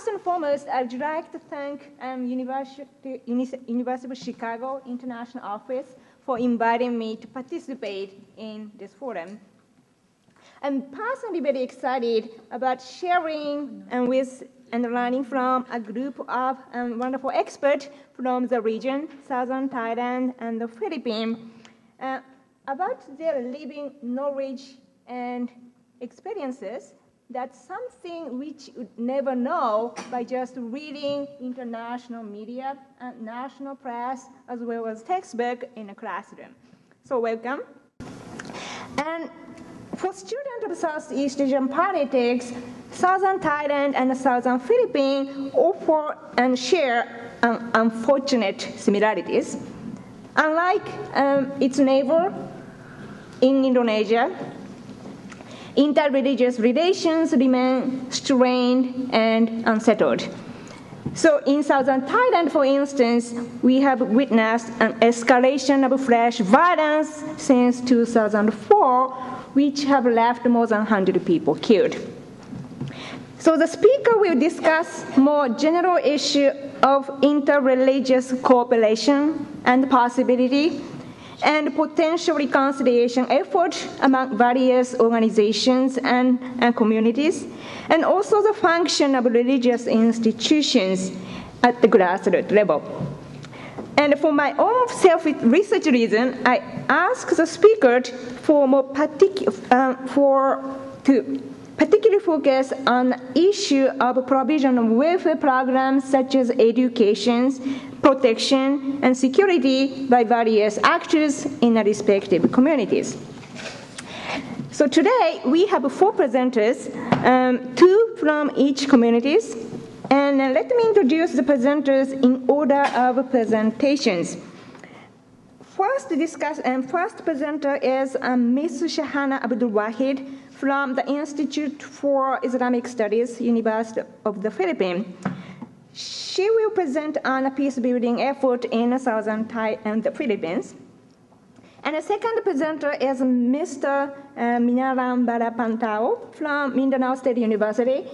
first and foremost, I'd like to thank University of Chicago International Office for inviting me to participate in this forum. I'm personally very excited about sharing and learning from a group of wonderful experts from the region, Southern Thailand and the Philippines, about their living knowledge and experiences. That's something which you would never know by just reading international media and national press, as well as textbook in a classroom. So welcome. And for students of Southeast Asian politics, Southern Thailand and Southern Philippines offer and share unfortunate similarities. Unlike its neighbor in Indonesia, interreligious relations remain strained and unsettled. So in Southern Thailand, for instance, we have witnessed an escalation of flash violence since 2004, which have left more than 100 people killed. So the speaker will discuss more general issue of interreligious cooperation and possibility and potential reconciliation efforts among various organizations and communities, and also the function of religious institutions at the grassroots level. And for my own self-research reason, I asked the speaker to particularly focus on issue of provision of welfare programs such as education, protection, and security by various actors in the respective communities. So today we have 4 presenters, 2 from each communities, and let me introduce the presenters in order of presentations. First presenter is Ms. Shahana Abdulwahid from the Institute for Islamic Studies, University of the Philippines. She will present on a peace-building effort in Southern Thai and the Philippines. And the second presenter is Mr. Minalang Barapantao from Mindanao State University.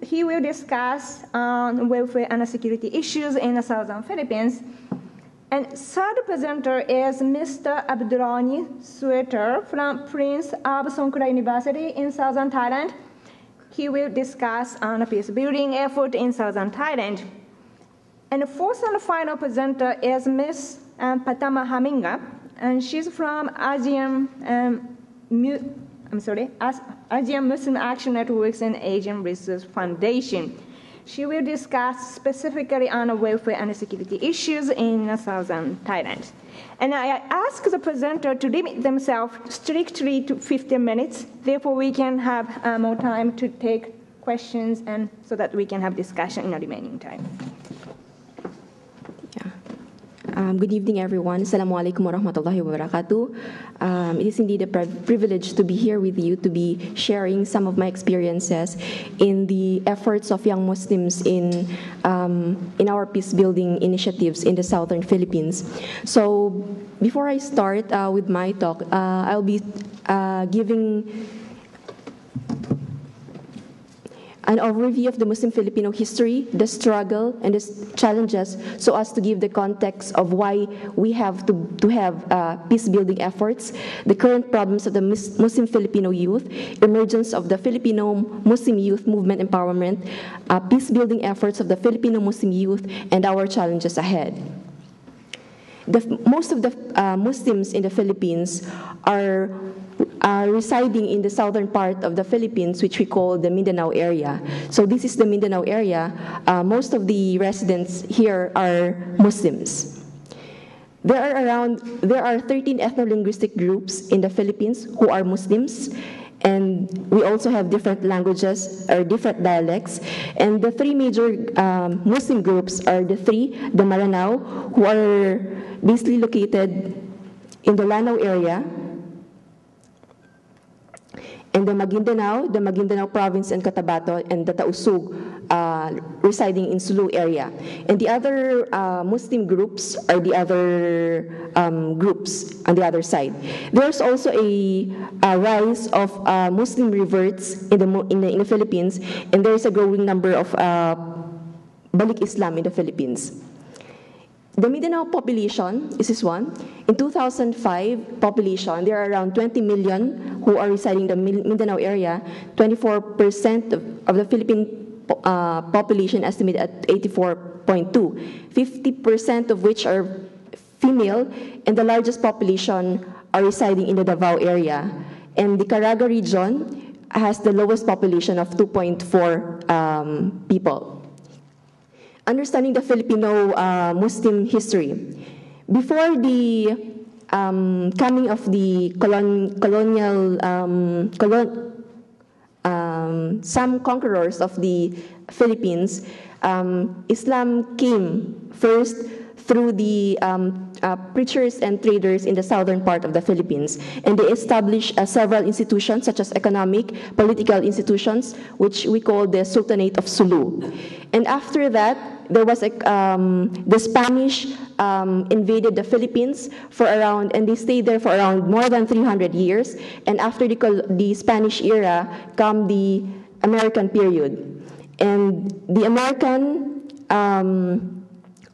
He will discuss welfare and security issues in the Southern Philippines. And third presenter is Mr. Abdulghoni Suetair from Prince of Songkla University in Southern Thailand. He will discuss on a peace-building effort in Southern Thailand. And the fourth and final presenter is Ms. Pattama Hamingma, and she's from Asian Muslim Action Networks and Asian Research Foundation. She will discuss specifically on welfare and security issues in Southern Thailand. And I ask the presenter to limit themselves strictly to 15 minutes. Therefore, we can have more time to take questions and so that we can have discussion in the remaining time. Good evening, everyone. Assalamualaikum warahmatullahi wabarakatuh. It is indeed a privilege to be here with you, to be sharing some of my experiences in the efforts of young Muslims in our peace-building initiatives in the Southern Philippines. So before I start with my talk, I'll be giving an overview of the Muslim Filipino history, the struggle, and the challenges, so as to give the context of why we have to have peace-building efforts, the current problems of the Muslim Filipino youth, emergence of the Filipino Muslim youth movement empowerment, peace-building efforts of the Filipino Muslim youth, and our challenges ahead. Most of the Muslims in the Philippines are residing in the southern part of the Philippines, which we call the Mindanao area. So this is the Mindanao area. Most of the residents here are Muslims. There are 13 ethno-linguistic groups in the Philippines who are Muslims, and we also have different languages or different dialects. And the 3 major Muslim groups are the Maranao, who are basically located in the Lanao area, and the Maguindanao Province and Cotabato, and the Tausug residing in Sulu area. And the other Muslim groups are the other groups on the other side. There's also a rise of Muslim reverts in the Philippines, and there is a growing number of Balik Islam in the Philippines. The Mindanao population is this one. In 2005 population, there are around 20 million who are residing in the Mindanao area. 24% of the Philippine population estimated at 84.2. 50% of which are female, and the largest population are residing in the Davao area. And the Caraga region has the lowest population of 2.4 people. Understanding the Filipino Muslim history. Before the coming of the some conquerors of the Philippines, Islam came first through the preachers and traders in the southern part of the Philippines. And they established several institutions such as economic, political institutions, which we call the Sultanate of Sulu. And after that, there was the Spanish invaded the Philippines for around, and they stayed there for around more than 300 years. And after the Spanish era, come the American period. And the American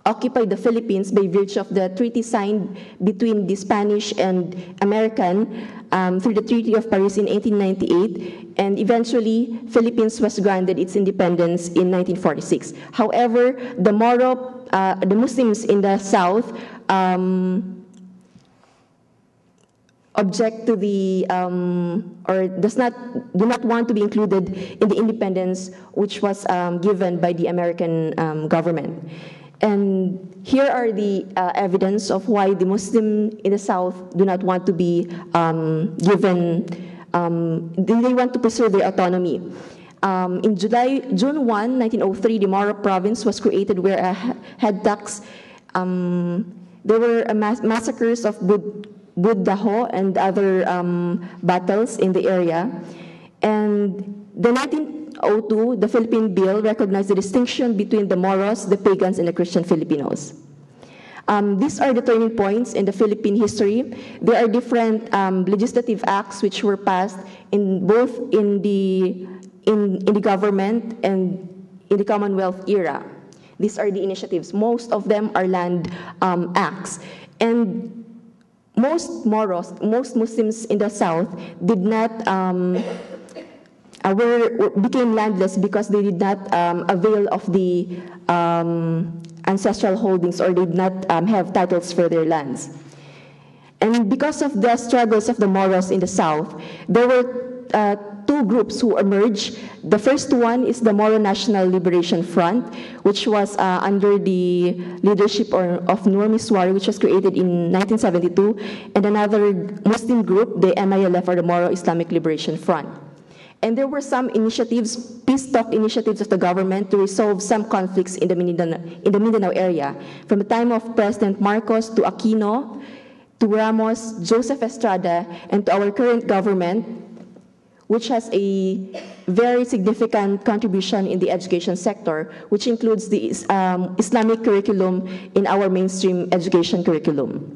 occupied the Philippines by virtue of the treaty signed between the Spanish and American through the Treaty of Paris in 1898, and eventually Philippines was granted its independence in 1946. However, the Muslims in the South object to the or do not want to be included in the independence which was given by the American government. And here are the evidence of why the Muslim in the South do not want to be given, they want to preserve their autonomy. In June 1, 1903, the Moro province was created where a head tax, there were massacres of Buddaho and other battles in the area. And the 1902, the Philippine Bill recognized the distinction between the Moros, the pagans, and the Christian Filipinos. These are the turning points in the Philippine history. There are different legislative acts which were passed in both in the government and in the Commonwealth era. These are the initiatives. Most of them are land acts. And most Moros, most Muslims in the South did not became landless because they did not avail of the ancestral holdings, or did not have titles for their lands. And because of the struggles of the Moros in the South, there were two groups who emerged. The first one is the Moro National Liberation Front, which was under the leadership of Nur Miswari, which was created in 1972, and another Muslim group, the MILF, or the Moro Islamic Liberation Front. And there were some initiatives, peace talk initiatives of the government to resolve some conflicts in the Mindanao area. From the time of President Marcos to Aquino, to Ramos, Joseph Estrada, and to our current government, which has a very significant contribution in the education sector, which includes the Islamic curriculum in our mainstream education curriculum,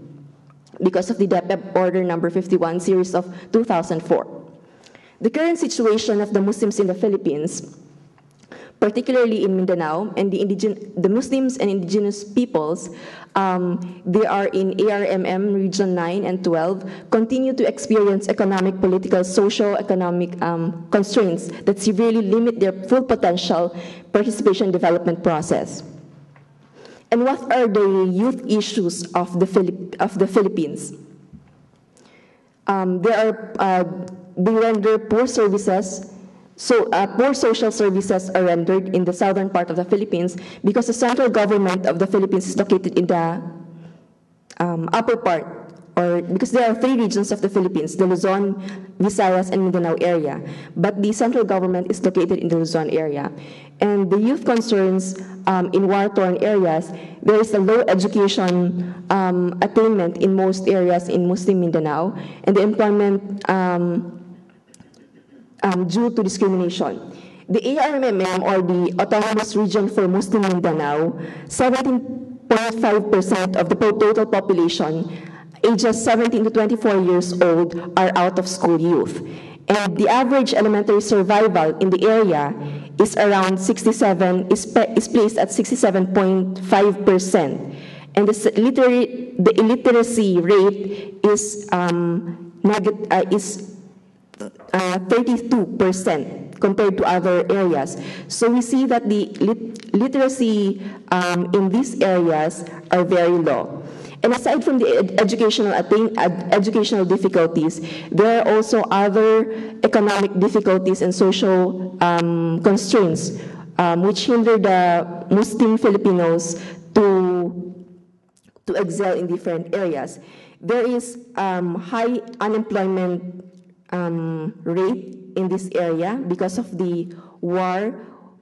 because of the DepEd Order number 51, series of 2004. The current situation of the Muslims in the Philippines, particularly in Mindanao, and the Muslims and indigenous peoples, they are in ARMM Region 9 and 12, continue to experience economic, political, socio-economic constraints that severely limit their full potential participation development process. And what are the youth issues of the Philippines? They render poor services. So poor social services are rendered in the southern part of the Philippines because the central government of the Philippines is located in the upper part, or because there are three regions of the Philippines, the Luzon, Visayas, and Mindanao area. But the central government is located in the Luzon area. And the youth concerns in war-torn areas, there is a low education attainment in most areas in Muslim Mindanao, and the employment due to discrimination. The ARMM, or the Autonomous Region for Muslim Mindanao, 17.5% of the total population ages 17 to 24 years old are out-of-school youth. And the average elementary survival in the area is around is placed at 67.5%. And the illiteracy rate is 32% compared to other areas. So we see that the literacy in these areas are very low. And aside from the educational difficulties, there are also other economic difficulties and social constraints which hinder the Muslim Filipinos to excel in different areas. There is high unemployment rate in this area because of the war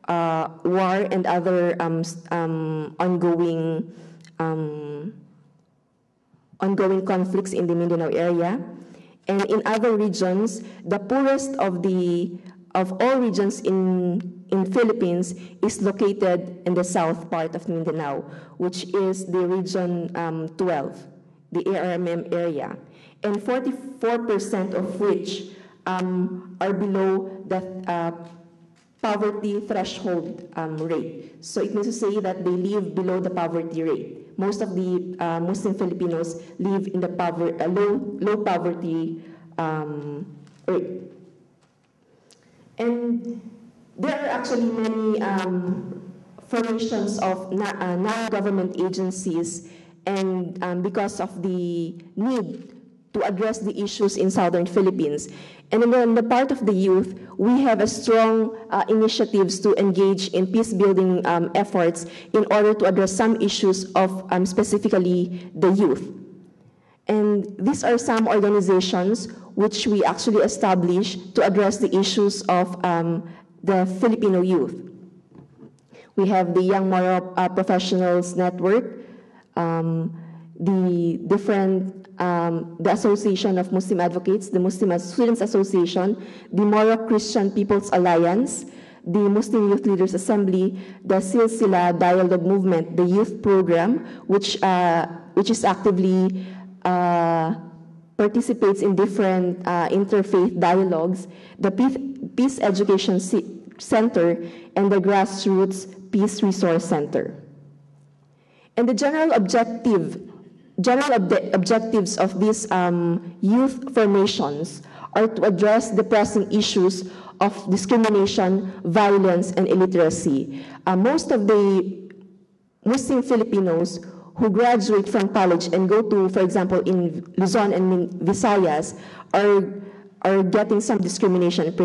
and other ongoing conflicts in the Mindanao area. And in other regions, the poorest of all regions in Philippines is located in the south part of Mindanao, which is the region 12, the ARMM area, and 44% of which are below the poverty threshold rate. So it means to say that they live below the poverty rate. Most of the Muslim Filipinos live in the low poverty rate. And there are actually many formations of non-government agencies, and because of the need to address the issues in southern Philippines. And on the part of the youth, we have a strong initiatives to engage in peace-building efforts in order to address some issues of specifically the youth. And these are some organizations which we actually established to address the issues of the Filipino youth. We have the Young Moro Professionals Network, the Association of Muslim Advocates, the Muslim Students Association, the Moro Christian People's Alliance, the Muslim Youth Leaders Assembly, the Silsila Dialogue Movement, the Youth Program, which is actively participates in different interfaith dialogues, the Peace Education Center, and the Grassroots Peace Resource Center. And the general objectives of these youth formations are to address the pressing issues of discrimination, violence, and illiteracy. Most of the Muslim Filipinos who graduate from college and go to, for example, in Luzon and Visayas, are getting some discrimination and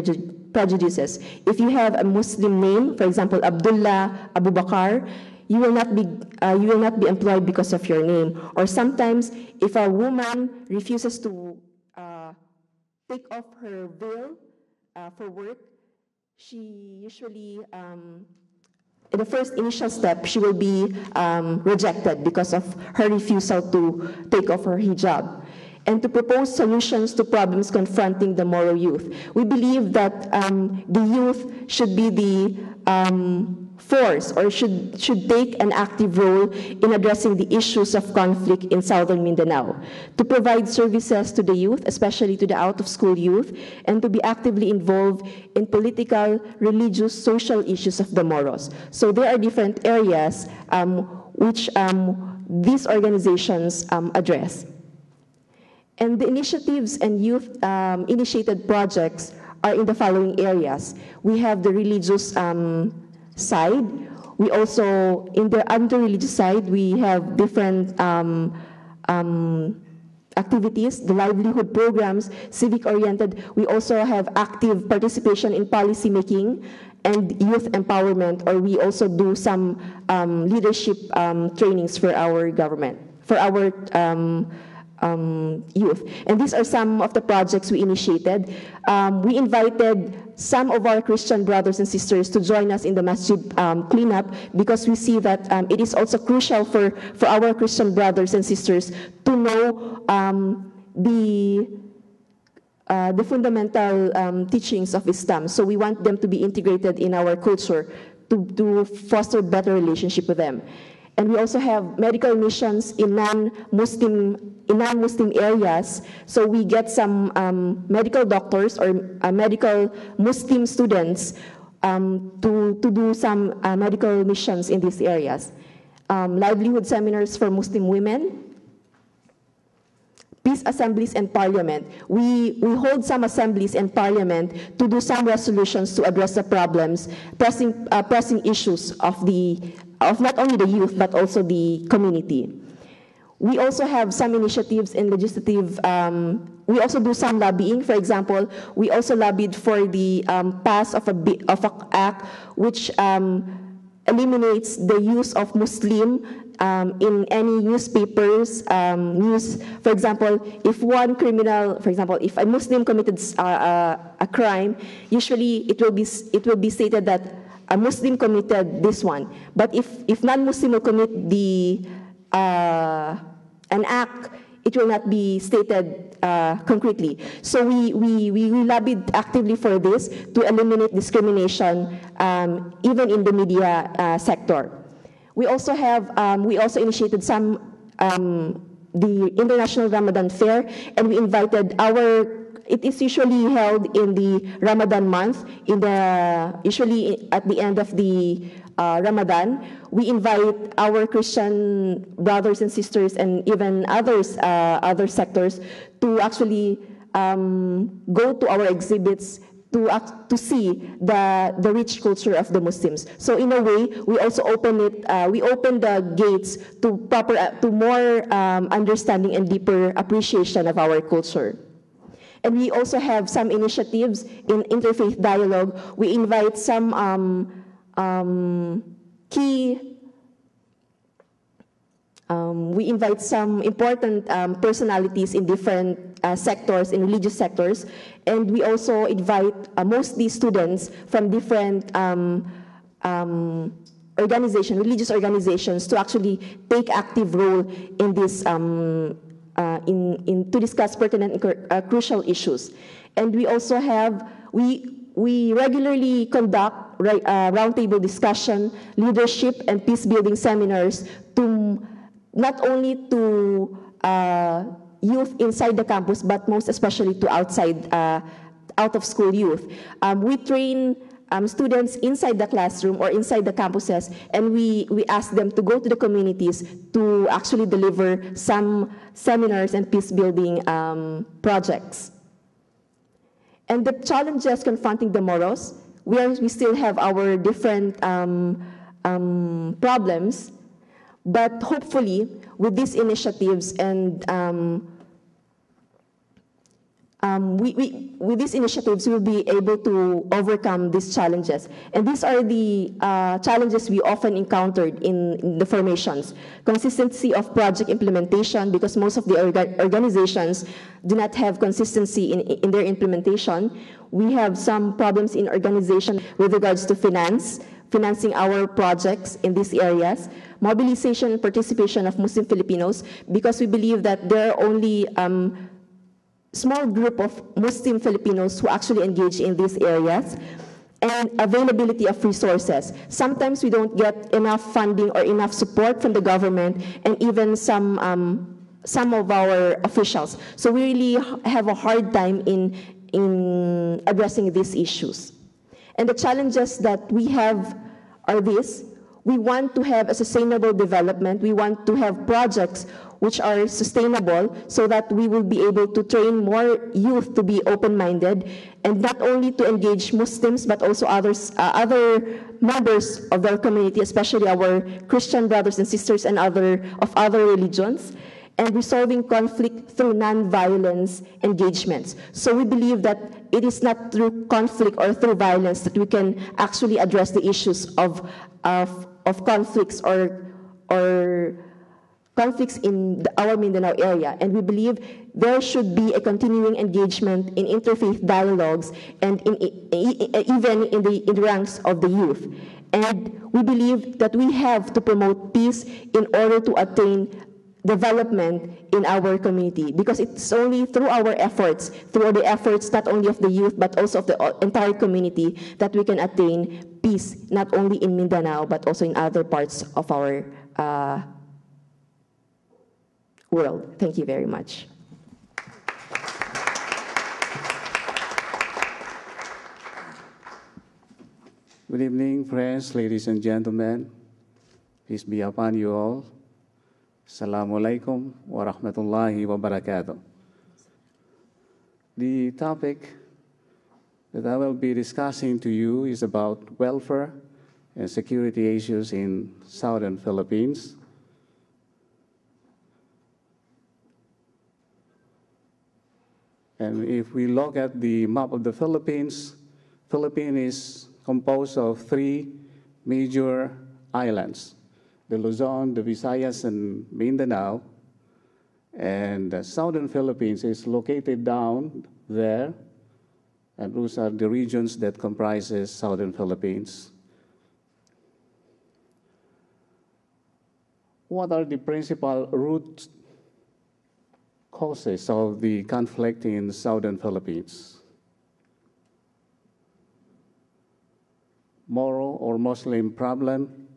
prejudices. If you have a Muslim name, for example, Abdullah, Abu Bakar, you will not be employed because of your name. Or sometimes, if a woman refuses to take off her veil for work, she usually, in the first initial step, she will be rejected because of her refusal to take off her hijab. And to propose solutions to problems confronting the Moro youth. We believe that the youth should be the force, or should take an active role in addressing the issues of conflict in southern Mindanao, to provide services to the youth, especially to the out-of-school youth, and to be actively involved in political, religious, social issues of the Moros. So there are different areas which these organizations address. And the initiatives and youth-initiated projects are in the following areas. We have the religious side. We also, under religious side, we have different activities, the livelihood programs, civic-oriented. We also have active participation in policy making and youth empowerment, or we also do some leadership trainings for our government, for our youth. And these are some of the projects we initiated. We invited some of our Christian brothers and sisters to join us in the masjid cleanup, because we see that it is also crucial for our Christian brothers and sisters to know the fundamental teachings of Islam. So we want them to be integrated in our culture to foster better relationship with them. And we also have medical missions in non-Muslim areas. So we get some medical doctors or medical Muslim students to do some medical missions in these areas. Livelihood seminars for Muslim women, peace assemblies and parliament. We hold some assemblies and parliament to do some resolutions to address the problems, pressing issues of not only the youth but also the community. We also have some initiatives in legislative. We also do some lobbying. For example, we also lobbied for the pass of an act which eliminates the use of Muslim in any newspapers, news. For example, if one criminal, for example, if a Muslim committed a crime, usually it will be stated that a Muslim committed this one. But if non-Muslim will commit an act, it will not be stated concretely. So we lobbied actively for this to eliminate discrimination even in the media sector. We also initiated some the International Ramadan Fair, and we invited it is usually held in the Ramadan month, usually at the end of the Ramadan. We invite our Christian brothers and sisters and even other sectors to actually go to our exhibits to see the rich culture of the Muslims. So in a way, we also open the gates to more understanding and deeper appreciation of our culture. And we also have some initiatives in interfaith dialogue. We invite some important personalities in different sectors, in religious sectors, and we also invite mostly students from different religious organizations to actually take active role in this to discuss pertinent and crucial issues. And we also have we regularly conduct roundtable discussion, leadership, and peace-building seminars to not only to youth inside the campus, but most especially to out-of-school youth. We train students inside the classroom or inside the campuses, and we ask them to go to the communities to actually deliver some seminars and peace-building projects. And the challenges confronting the Moros, we still have our different problems, but hopefully with these initiatives and with these initiatives, we'll be able to overcome these challenges. And these are the challenges we often encountered in the formations. Consistency of project implementation, because most of the organizations do not have consistency in their implementation. We have some problems in organization with regards to financing our projects in these areas. Mobilization and participation of Muslim Filipinos, because we believe that there are only small group of Muslim Filipinos who actually engage in these areas, and availability of resources. Sometimes we don't get enough funding or enough support from the government and even some of our officials. So we really have a hard time in addressing these issues. And the challenges that we have are this. We want to have a sustainable development. We want to have projects which are sustainable so that we will be able to train more youth to be open-minded, and not only to engage Muslims but also other members of their community, especially our Christian brothers and sisters and other religions, and resolving conflict through non-violence engagements. So we believe that it is not through conflict or through violence that we can actually address the issues of conflicts or conflicts in our Mindanao area. And we believe there should be a continuing engagement in interfaith dialogues and even in the ranks of the youth. And we believe that we have to promote peace in order to attain development in our community, because it's only through our efforts, through the efforts not only of the youth but also of the entire community, that we can attain peace, not only in Mindanao but also in other parts of our world. Thank you very much. Good evening, friends, ladies and gentlemen. Peace be upon you all. Assalamu alaikum wa rahmatullahi wa barakatuh. The topic that I will be discussing to you is about welfare and security issues in southern Philippines. And if we look at the map of the Philippines, Philippines is composed of 3 major islands: the Luzon, the Visayas, and Mindanao. And the southern Philippines is located down there, and those are the regions that comprises southern Philippines. What are the principal root causes of the conflict in southern Philippines? Moro or Muslim problem,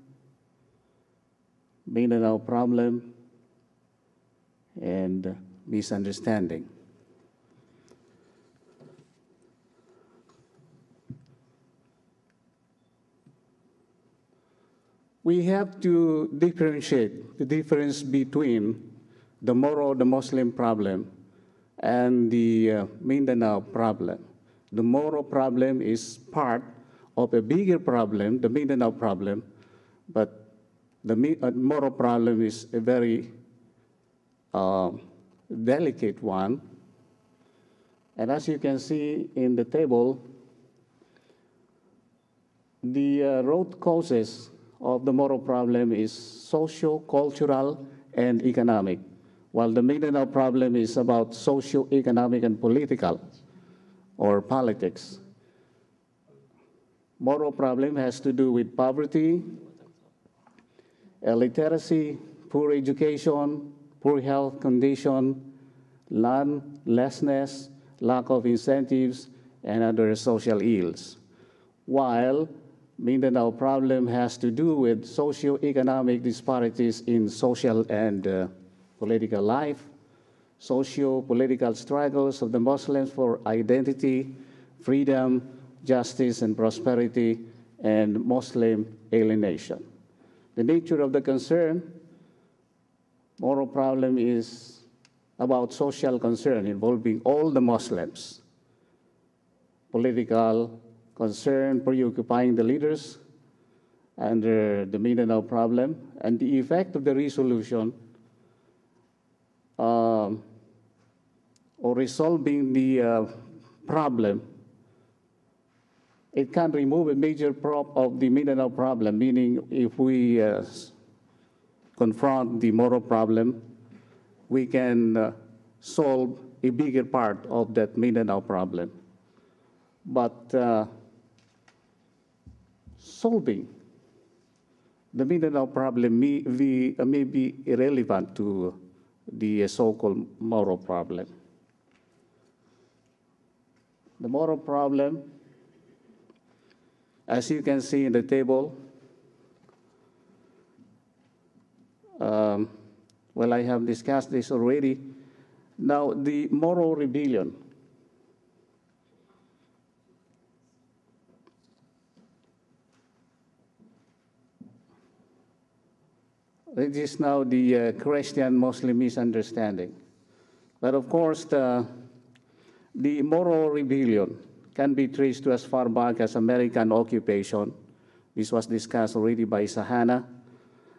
Mindanao problem, and misunderstanding. We have to differentiate the difference between the Moro, the Muslim problem, and the Mindanao problem. The Moro problem is part of a bigger problem, the Mindanao problem, but the Moro problem is a very delicate one. And as you can see in the table, the root causes of the Moro problem is socio-cultural and economic, while the Mindanao problem is about socio-economic and political, or politics. Moro problem has to do with poverty, illiteracy, poor education, poor health condition, landlessness, lack of incentives, and other social ills. While Mindanao problem has to do with socio-economic disparities in social and political life, socio-political struggles of the Muslims for identity, freedom, justice and prosperity, and Muslim alienation. The nature of the concern, Moro problem is about social concern involving all the Muslims, political concern preoccupying the leaders under the Mindanao problem, and the effect of the resolution or resolving the problem. It can remove a major prop of the Mindanao problem, meaning if we confront the Moro problem, we can solve a bigger part of that Mindanao problem. But solving the Mindanao problem may be irrelevant to the so-called Moro problem. The Moro problem, as you can see in the table, well, I have discussed this already. Now, the Moro rebellion. It is now the Christian-Muslim misunderstanding. But of course, the Moro rebellion can be traced to as far back as American occupation. This was discussed already by Shahana,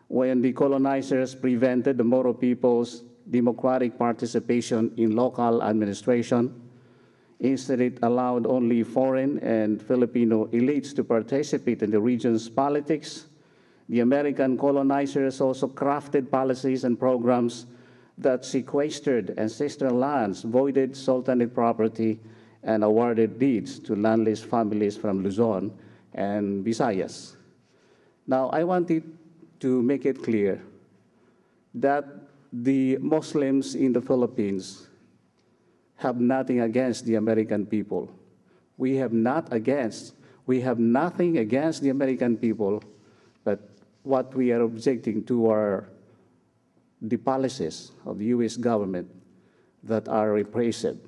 when the colonizers prevented the Moro people's democratic participation in local administration. Instead, it allowed only foreign and Filipino elites to participate in the region's politics. The American colonizers also crafted policies and programs that sequestered ancestral lands, voided sultanate property, and awarded deeds to landless families from Luzon and Visayas. Now, I wanted to make it clear that the Muslims in the Philippines have nothing against the American people. We have nothing against the American people, but what we are objecting to are the policies of the U.S. government that are repressive.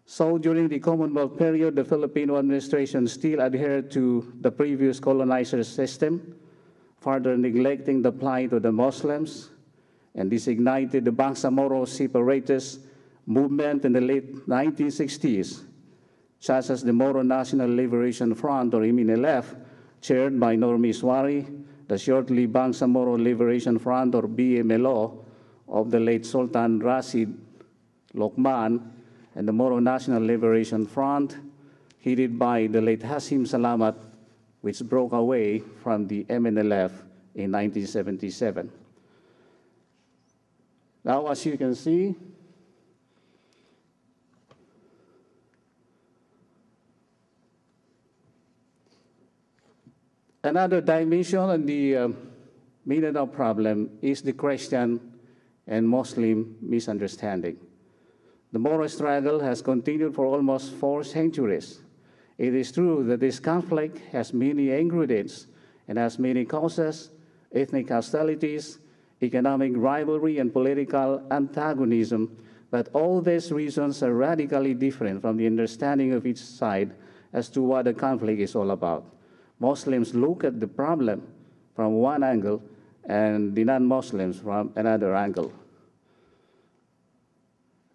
So during the Commonwealth period, the Filipino administration still adhered to the previous colonizer system, further neglecting the plight of the Muslims, and this ignited the Bangsamoro separatist movement in the late 1960s, such as the Moro National Liberation Front, or MNLF, chaired by Normie Suari, the shortly Bangsamoro Liberation Front, or BMLO, of the late Sultan Rashid Lokman, and the Moro National Liberation Front, headed by the late Hasim Salamat, which broke away from the MNLF in 1977. Now, as you can see, another dimension on the Mindanao problem is the Christian and Muslim misunderstanding. The Moro struggle has continued for almost 4 centuries. It is true that this conflict has many ingredients and has many causes: ethnic hostilities, economic rivalry, and political antagonism. But all these reasons are radically different from the understanding of each side as to what the conflict is all about. Muslims look at the problem from one angle and the non-Muslims from another angle.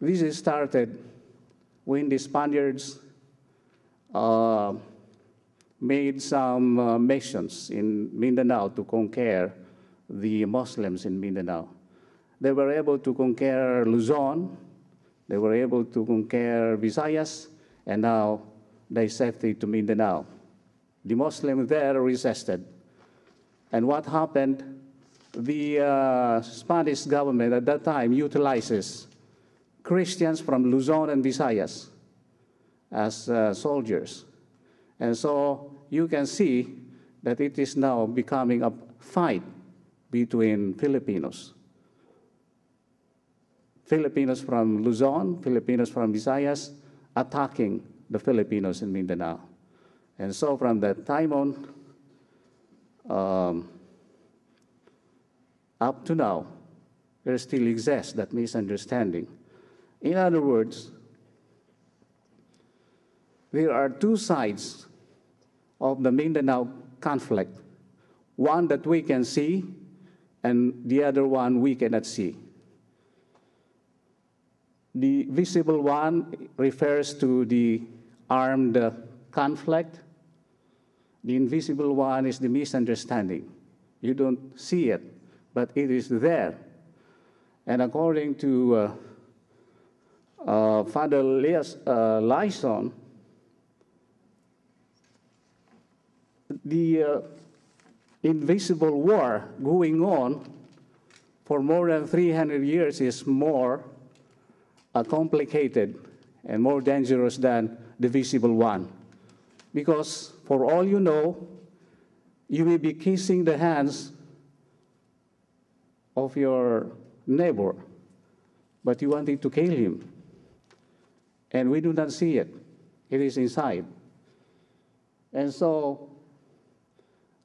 This started when the Spaniards made some missions in Mindanao to conquer the Muslims in Mindanao. They were able to conquer Luzon, they were able to conquer Visayas, and now they shifted to Mindanao. The Muslims there resisted. And what happened? The Spanish government at that time utilizes Christians from Luzon and Visayas as soldiers. And so you can see that it is now becoming a fight between Filipinos. Filipinos from Luzon, Filipinos from Visayas, attacking the Filipinos in Mindanao. And so from that time on, up to now, there still exists that misunderstanding. In other words, there are 2 sides of the Mindanao conflict, one that we can see and the other one we cannot see. The visible one refers to the armed conflict. The invisible one is the misunderstanding. You don't see it, but it is there. And according to Father Lyson, the invisible war going on for more than 300 years is more complicated and more dangerous than the visible one. Because for all you know, you may be kissing the hands of your neighbor, but you wanted to kill him. And we do not see it. It is inside. And so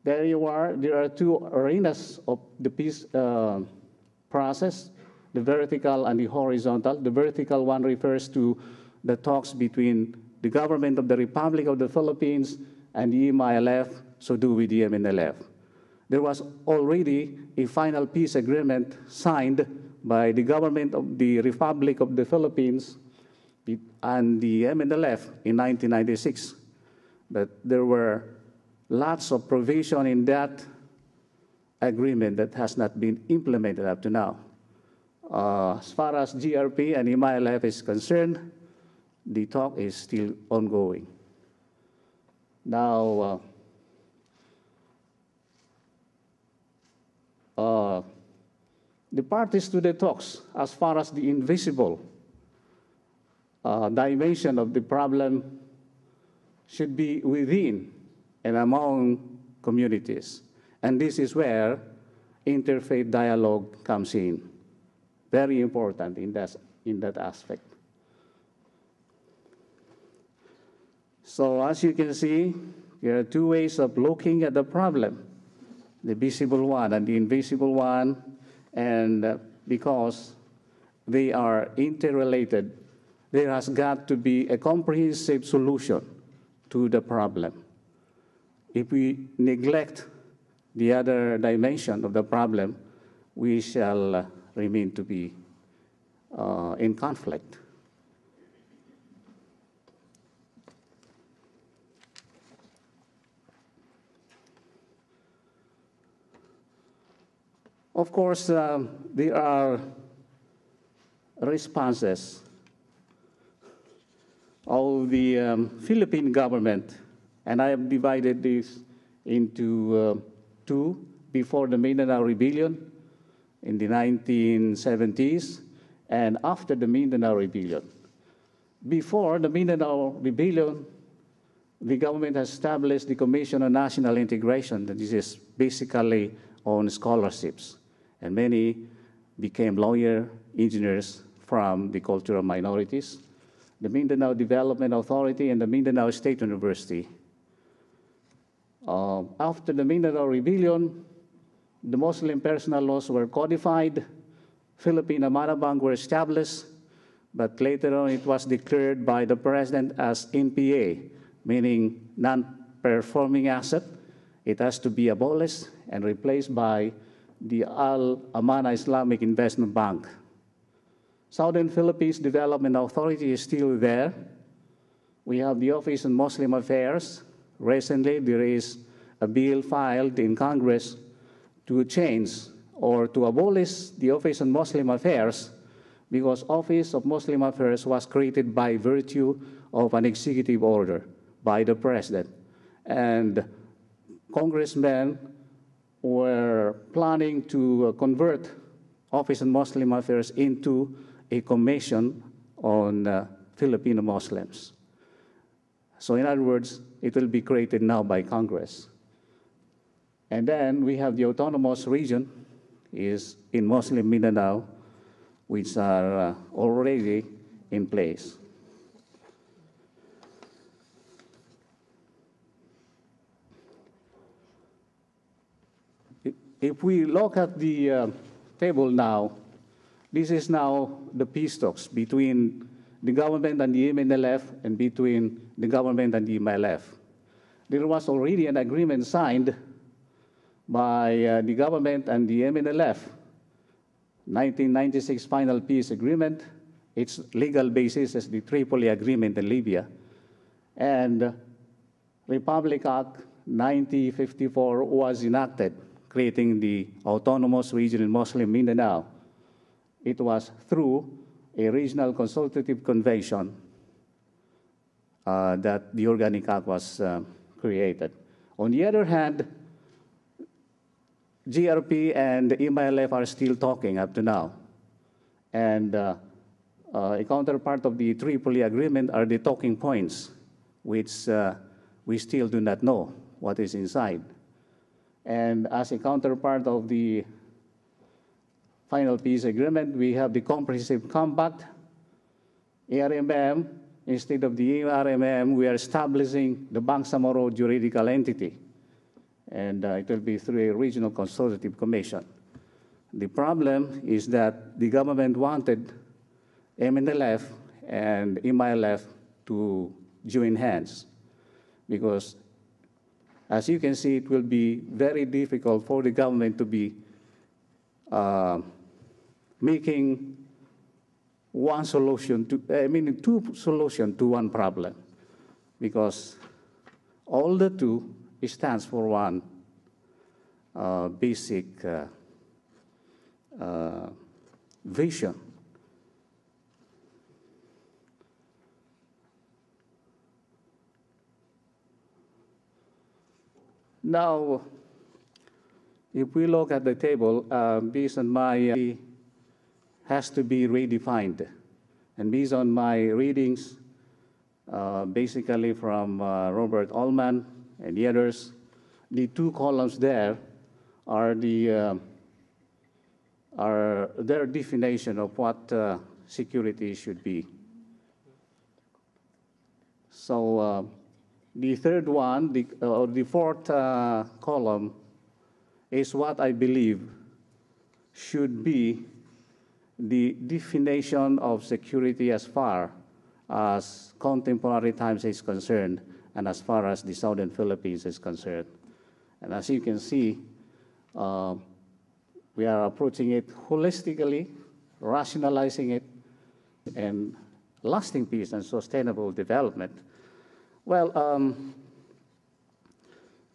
there you are. There are 2 arenas of the peace process, the vertical and the horizontal. The vertical one refers to the talks between the government of the Republic of the Philippines and the MILF, so do with the MNLF. There was already a final peace agreement signed by the government of the Republic of the Philippines and the MNLF in 1996. But there were lots of provision in that agreement that has not been implemented up to now. As far as GRP and MILF is concerned, the talk is still ongoing. Now, the parties to the talks, as far as the invisible dimension of the problem, should be within and among communities. And this is where interfaith dialogue comes in. Very important in that aspect. So as you can see, there are two ways of looking at the problem, the visible one and the invisible one, and because they are interrelated, there has got to be a comprehensive solution to the problem. If we neglect the other dimension of the problem, we shall remain to be in conflict. Of course, there are responses of the Philippine government, and I have divided this into two: before the Mindanao Rebellion in the 1970s and after the Mindanao Rebellion. Before the Mindanao Rebellion, the government has established the Commission on National Integration. This is basically on scholarships, and many became lawyers, engineers from the cultural minorities. The Mindanao Development Authority and the Mindanao State University. After the Mindanao Rebellion, the Muslim personal laws were codified, Philippine Amana Bank were established, but later on it was declared by the president as NPA, meaning non-performing asset. It has to be abolished and replaced by the Al-Amana Islamic Investment Bank. Southern Philippines Development Authority is still there. We have the Office on Muslim Affairs. Recently, there is a bill filed in Congress to change or to abolish the Office on Muslim Affairs, because Office of Muslim Affairs was created by virtue of an executive order by the president. And congressmen were planning to convert Office on Muslim Affairs into a commission on Filipino Muslims. So in other words, it will be created now by Congress. And then we have the autonomous region is in Muslim Mindanao, which are already in place. If we look at the table now, this is now the peace talks between the government and the MNLF and between the government and the MLF. There was already an agreement signed by the government and the MNLF, 1996 Final Peace Agreement. Its legal basis is the Tripoli Agreement in Libya. And Republic Act 1954 was enacted, creating the autonomous region in Muslim Mindanao. It was through a regional consultative convention that the Organic Act was created. On the other hand, GRP and the MILF are still talking up to now. And a counterpart of the Tripoli Agreement are the talking points, which we still do not know what is inside. And as a counterpart of the Final Peace Agreement, we have the Comprehensive Compact, ARMM. Instead of the ARMM, we are establishing the Bangsamoro juridical entity. And it will be through a regional consultative commission. The problem is that the government wanted MNLF and MILF to join hands, because as you can see, it will be very difficult for the government to be making one solution to, two solutions to one problem, because all the two stands for one basic vision. Now, if we look at the table, based on my has to be redefined, and based on my readings, basically from Robert Ullman and the others, the two columns there are the are their definition of what security should be. So the third one, the fourth column, is what I believe should be the definition of security as far as contemporary times is concerned and as far as the Southern Philippines is concerned. And as you can see, we are approaching it holistically, rationalizing it, and lasting peace and sustainable development. Well,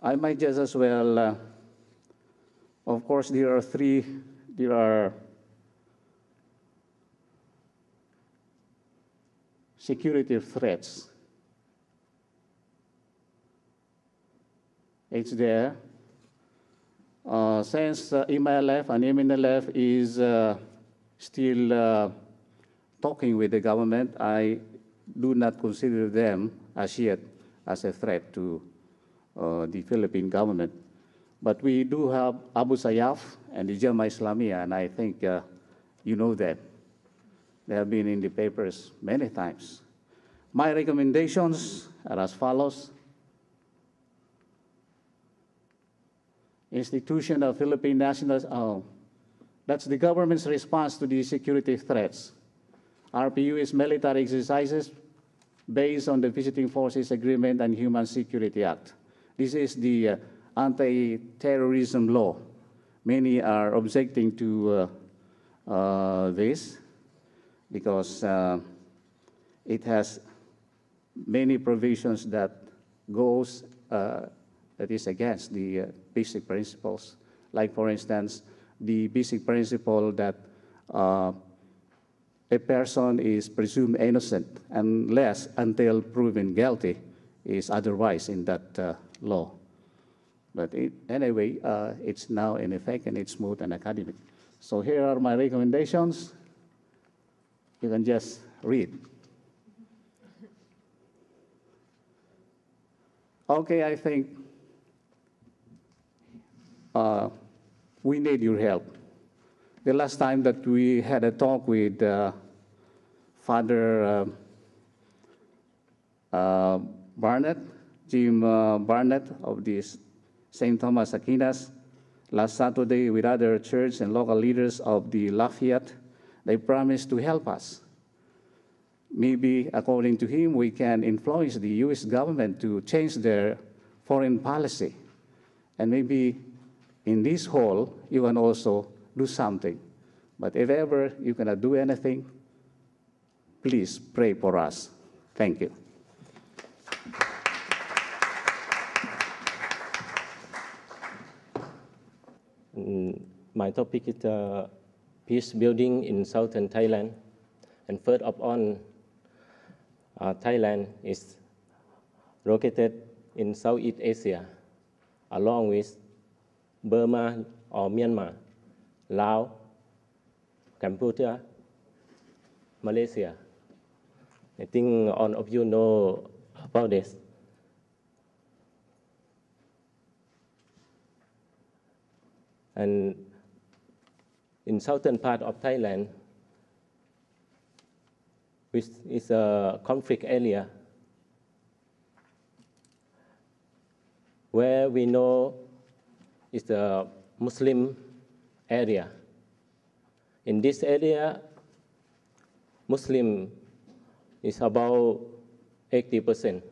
I might just as well, of course, there are security threats. It's there. Since MLF and MNLF is still talking with the government, I do not consider them as yet as a threat to the Philippine government. But we do have Abu Sayyaf and the Jamaah Islamiyah, and I think you know them. They have been in the papers many times. My recommendations are as follows. Institution of Philippine Nationals, that's the government's response to the security threats. RPU is military exercises based on the Visiting Forces Agreement and Human Security Act. This is the anti-terrorism law. Many are objecting to this because it has many provisions that goes that is against the basic principles. Like, for instance, the basic principle that a person is presumed innocent unless until proven guilty is otherwise in that law. But anyway, it's now in effect and it's smooth and academic. So here are my recommendations. You can just read. Okay, I think we need your help. The last time that we had a talk with Father Barnett, Jim Barnett of the St. Thomas Aquinas, last Saturday with other church and local leaders of the Lafayette, they promised to help us. Maybe, according to him, we can influence the U.S. government to change their foreign policy. And maybe in this hall, you can also do something. But if ever you cannot do anything, please pray for us. Thank you. My topic is peace building in southern Thailand. And first of all, Thailand is located in Southeast Asia, along with Burma or Myanmar, Laos, Cambodia, Malaysia. I think all of you know about this. And in southern part of Thailand, which is a conflict area, where we know is the Muslim area. In this area, Muslim is about 80%.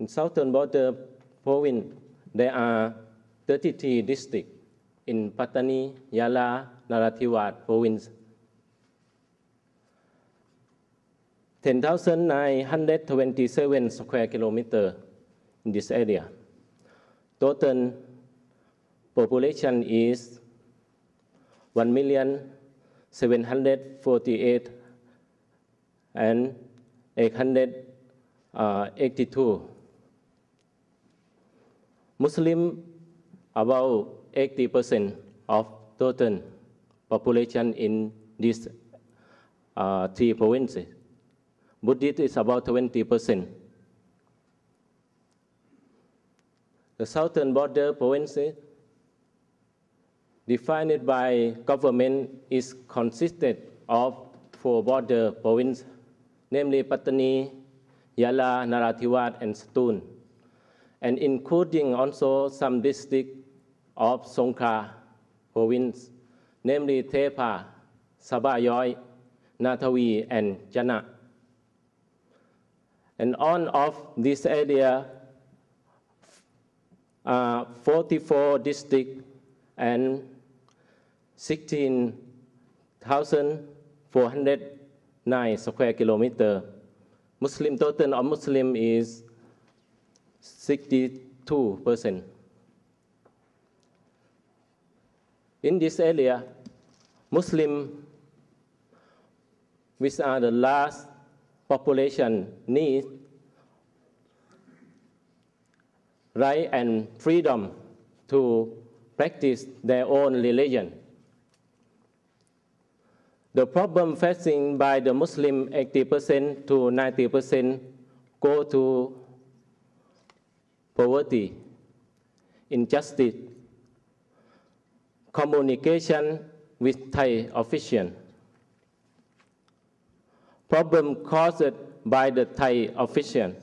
In southern border province, there are 33 districts in Pattama, Yala, Narathiwat province. 10,927 square kilometers in this area. Total population is 1,748,882. Muslim about 80% of total population in these three provinces. Buddhist is about 20%. The southern border provinces defined by government is consisted of 4 border provinces, namely Pattani, Yala, Narathiwat, and Satun, and including also some districts of Songkla province, namely Tepa, Sabayoi, Nathawi, and Jana. And on of this area, 44 districts and 16,409 square kilometers. Muslim total of Muslim is 62%. In this area, Muslim, which are the last population, need right and freedom to practice their own religion. The problem facing by the Muslim 80% to 90% go to poverty, injustice, communication with Thai officials, problem caused by the Thai officials.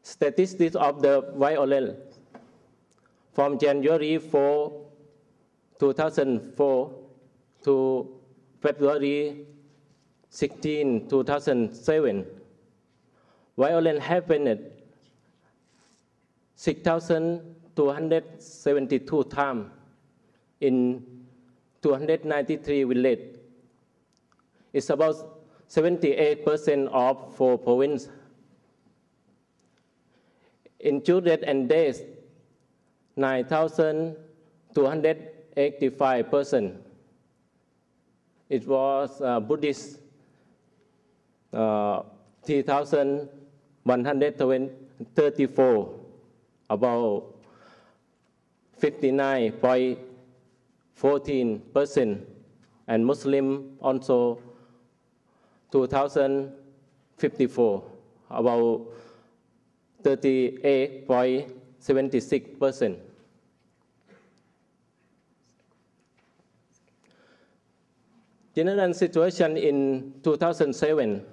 Statistics of the violence from January 4, 2004 to February 16, 2007, violence happened 6,272 times in 293 villages. It's about 78% of 4 provinces. In children and days, 9,285 persons. It was Buddhist, 3,134, about 59.14%, and Muslim also 2,054, about 38.76%. General situation in 2007,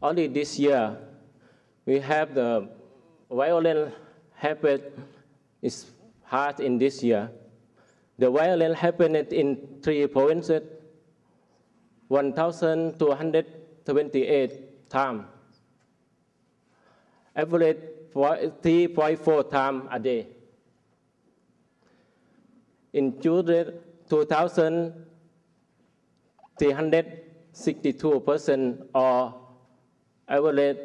only this year, we have the violence happened is hard in this year. The violence happened in 3 provinces, 1,228 times, average 3.4 times a day. In children, 2,362% or average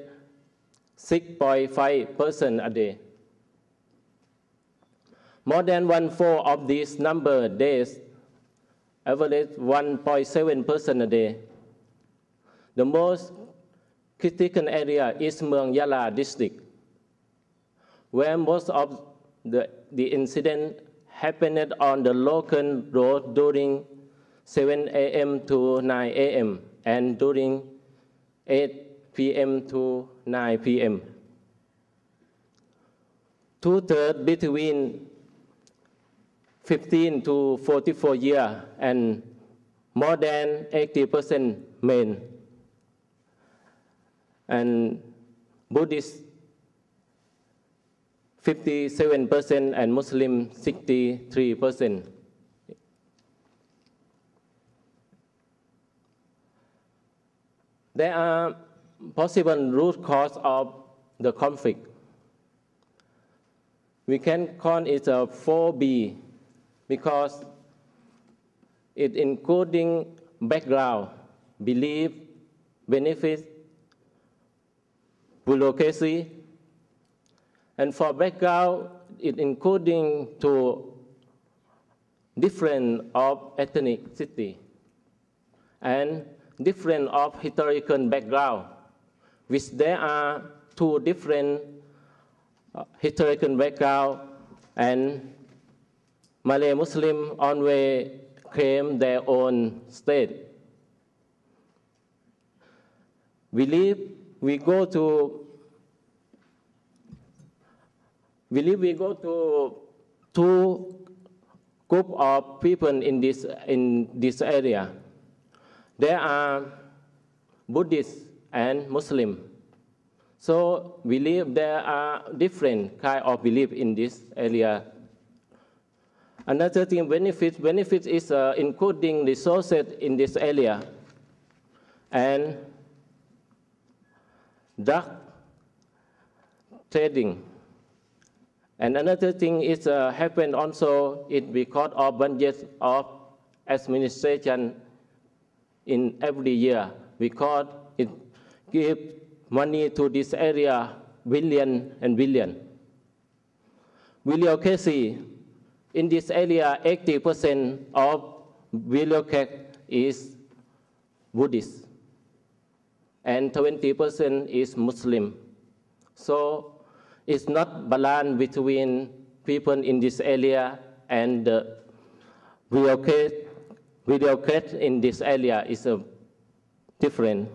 6.5% a day. More than 1/4 of these number days, average 1.7% a day. The most critical area is Mueang Yala district, where most of the incident happened on the local road during 7 a.m. to 9 a.m. and during 8 p.m. to 9 p.m. 2/3 between 15 to 44 years and more than 80% men. And Buddhist 57% and Muslim 63%. There are possible root causes of the conflict. We can call it a 4B because it including background, belief, benefit, bureaucracy, and for background, it including to different of ethnicity and different of historical background, which there are 2 different historical background, and Malay Muslim always claim their own state. Belief we go to two group of people in this area. There are Buddhists and Muslim. So we believe there are different kind of belief in this area. Another thing, benefit is including resources in this area and drug trading. And another thing is happen also it because of budget of administration in every year because it give money to this area billion and billion. Bibliocracy in this area 80% of bibliocracy is Buddhist and 20% is Muslim. So it's not balance between people in this area and the bibliocrat in this area is different.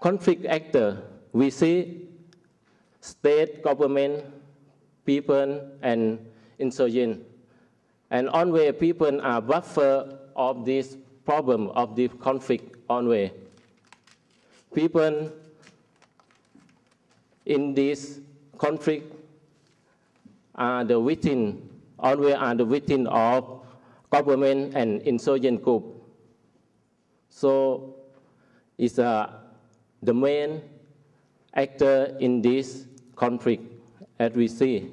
Conflict actor, we see state, government, people, and insurgent. And always people are buffer of this problem, of this conflict always. People in this conflict are the victim, always are the victim of government and insurgent group. So it's the main actor in this conflict, as we see.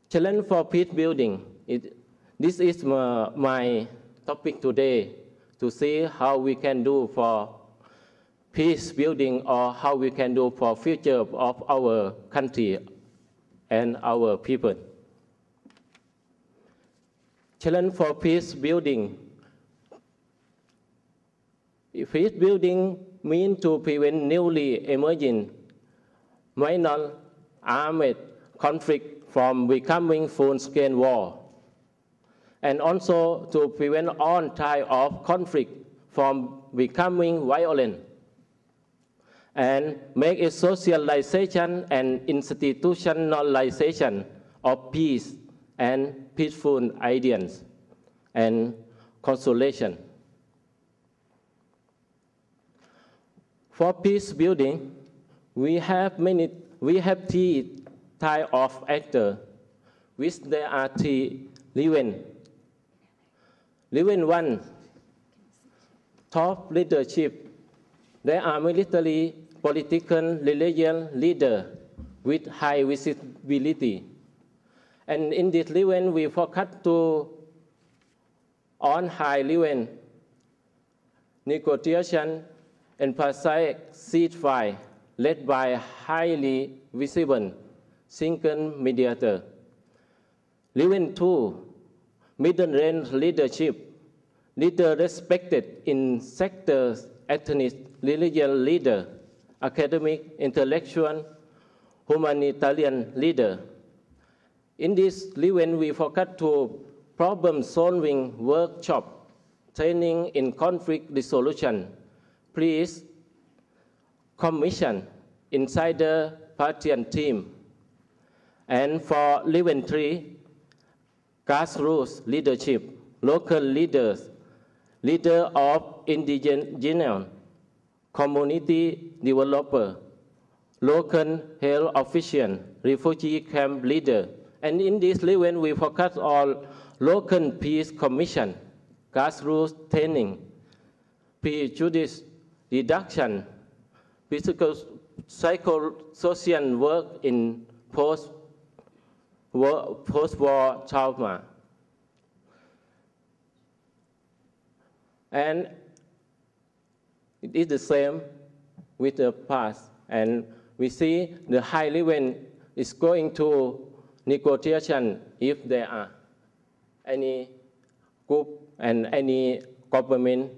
Challenge for peace building. This is my topic today, to see how we can do for peace building or how we can do for future of our country and our people. Challenge for peace building. Peace building means to prevent newly emerging minor armed conflict from becoming full-scale war, and also to prevent all types of conflict from becoming violent, and make a socialization and institutionalization of peace and peaceful ideas and consolation. For peace building, we have three types of actors, which there are three levels. Level 1, top leadership. There are military, political, religious leaders with high visibility. And in this level, we focus on high level negotiation and precise ceasefire led by highly visible single mediator. Level 2, middle-range leadership, leader respected in sectors, ethnic, religious leader, academic, intellectual, humanitarian leader. In this level, we focus to problem-solving workshop, training in conflict resolution, police, commission, insider, party and team. And for level 3, grassroots leadership, local leaders, leader of indigenous, community developer, local health official, refugee camp leader. And in this level, we focus on local peace commission, grassroots training, prejudice reduction, psychosocial work in post-war trauma. And it is the same with the past. And we see the high level is going to negotiation if there are any group and any government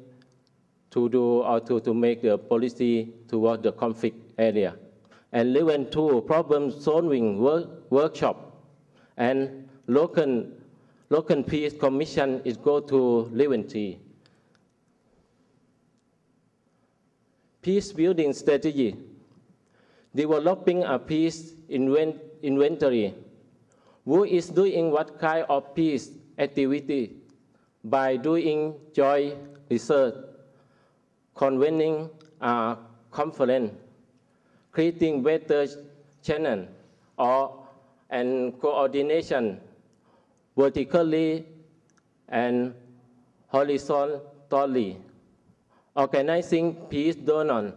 to do or to make the policy toward the conflict area. And level 2, problem solving workshop. And local peace commission is go to level 3. peace building strategy, developing a peace inventory, who is doing what kind of peace activity by doing joint research, convening a conference, creating better channel and coordination vertically and horizontally, organizing peace donor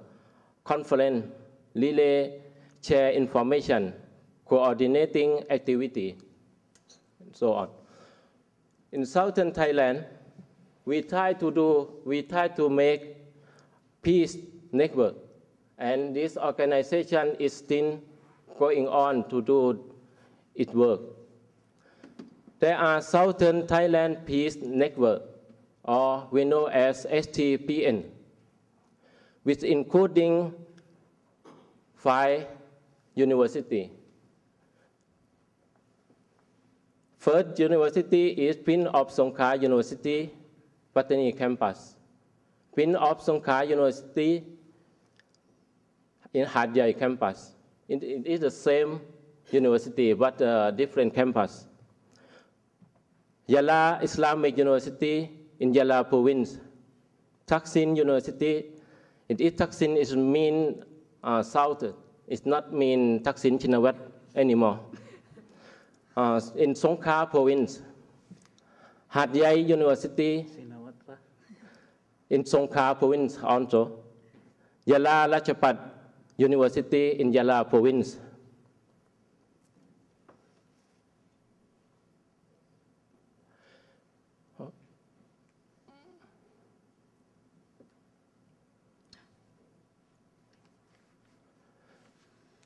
conference, relay, share information, coordinating activity, and so on. In southern Thailand, we try to make peace network, and this organization is still going on to do its work. There are Southern Thailand Peace Network, or we know as STPN, which including 5 universities. First university is Prince of Songkla University, Pattama campus. Prince of Songkla University in Hat Yai campus. It is the same university, but different campus. Yala Islamic University in Yala province. Thaksin University, Thaksin is mean south. It's not mean Thaksin Chinawat anymore. In Songkla province. Hat Yai University in Songkla province also. Yala Ratchapat University in Yala province.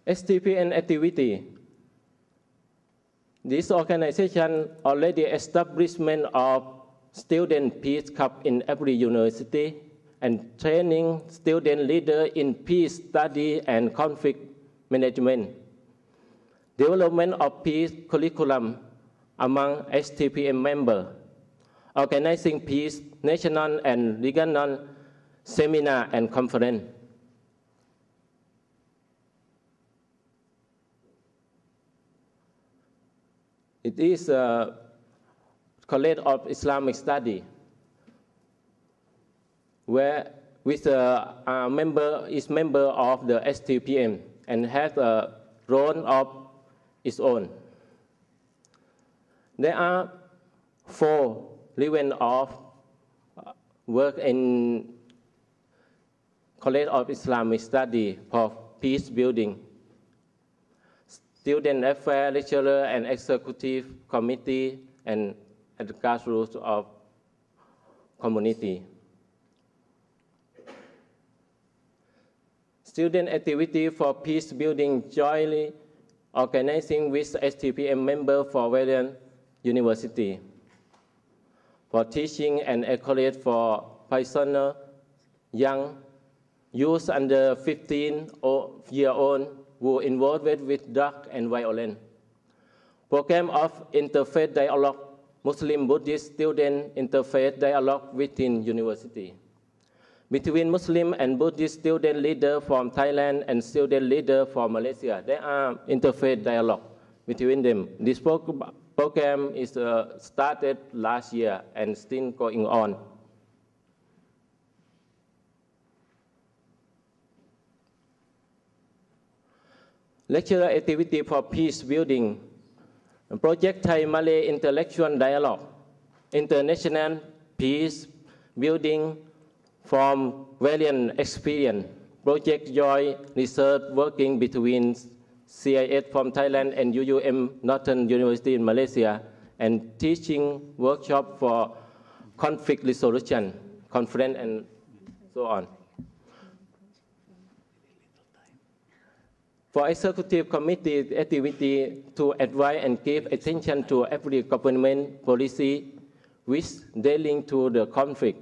STPN activity. This organization already establishment of student peace club in every university and training student leader in peace study and conflict management. Development of peace curriculum among STPN members. Organizing peace national and regional seminar and conference. It is a College of Islamic Study, where with is member of the STPM and has a role of its own. There are 4 levels of work in College of Islamic Study for peace building. Student Affairs, Lecturer, and Executive Committee, and at the grassroots of community. Student activity for peace building jointly organizing with STPM members for various university. For teaching and encourage for prisoner, young, youth under 15-year-old who involved with drug and violence. Program of interfaith dialogue, Muslim-Buddhist student interfaith dialogue within university. Between Muslim and Buddhist student leader from Thailand and student leader from Malaysia, there are interfaith dialogue between them. This program is started last year and still going on. Lecturer activity for peace building. Project Thai-Malay Intellectual Dialogue. International peace building from various experience. Project Joy research working between CIS from Thailand and Northern University in Malaysia, and teaching workshop for conflict resolution, conference, and so on. For executive committee activity to advise and give attention to every government policy which dealing to the conflict,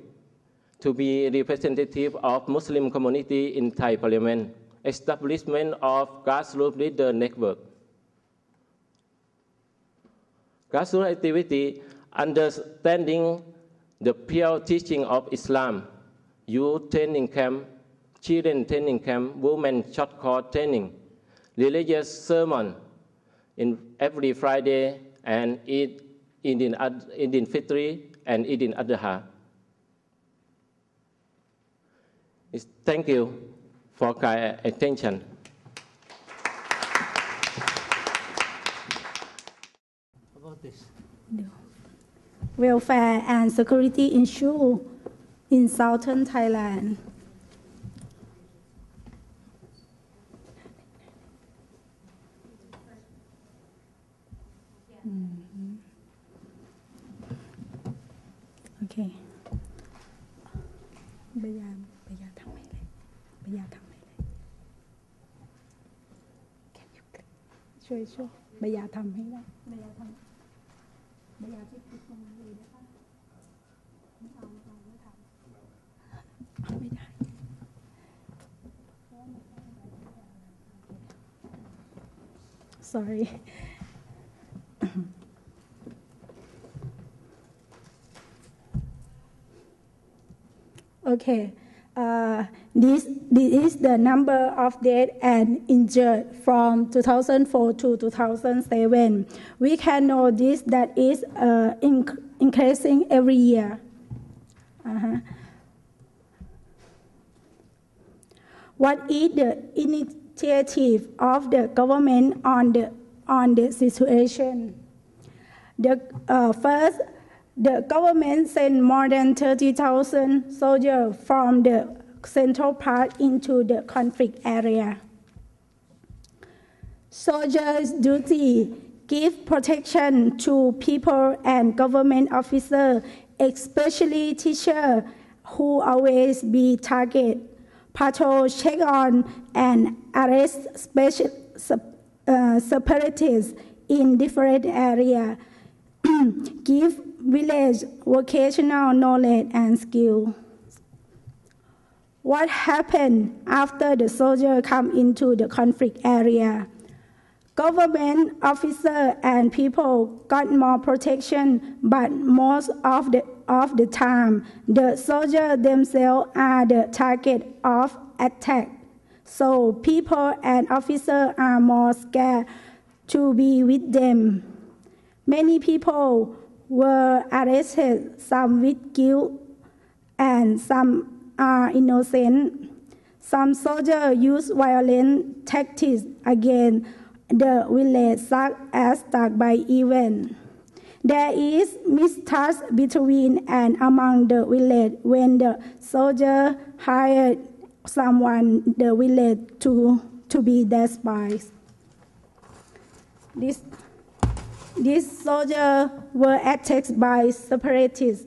to be representative of Muslim community in Thai Parliament, establishment of grassroots leader network. Grassroots activity, understanding the pure teaching of Islam, youth training camp, children training camp, women short course training, religious sermon in every Friday, and Eid Fitri and Eid al-Adha. Thank you for kind attention. About this. Welfare and security issue in southern Thailand. Okay. พยายามทำให้เลยพยายามทำให้เลยช่วยพยายามทำให้ได้พยายามที่ติดตรงนี้เลยนะคะไม่ทำไม่ได้ sorry Okay, this is the number of dead and injured from 2004 to 2007. We can know this that is increasing every year. What is the initiative of the government on the situation? First, the government sent more than 30,000 soldiers from the central part into the conflict area. Soldiers' duty give protection to people and government officers, especially teachers who always be target, patrol, check on, and arrest separatists in different areas. Give village vocational knowledge and skill. What happened after the soldiers come into the conflict area? Government officers and people got more protection, but most of the time, the soldiers themselves are the target of attack. So people and officers are more scared to be with them. Many people were arrested, some with guilt, and some are innocent. Some soldiers use violent tactics against the village, such as struck by events. There is mistrust between and among the village when the soldier hired someone the village to be their spies. These soldiers were attacked by separatists.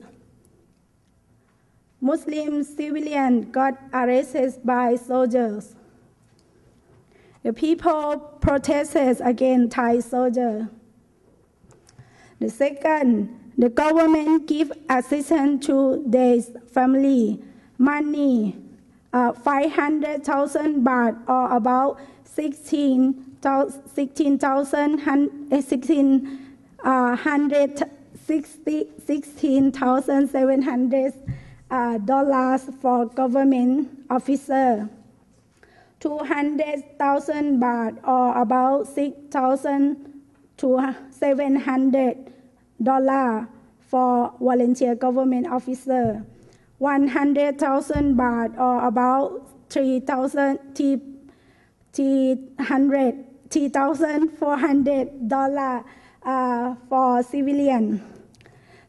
Muslim civilians got arrested by soldiers. The people protested against Thai soldiers. The second, the government give assistance to their family, money, 500,000 baht or about 16,700 dollars for government officer, 200,000 baht or about 6,700 dollars for volunteer government officer, 100,000 baht or about 3,400 dollars for civilian.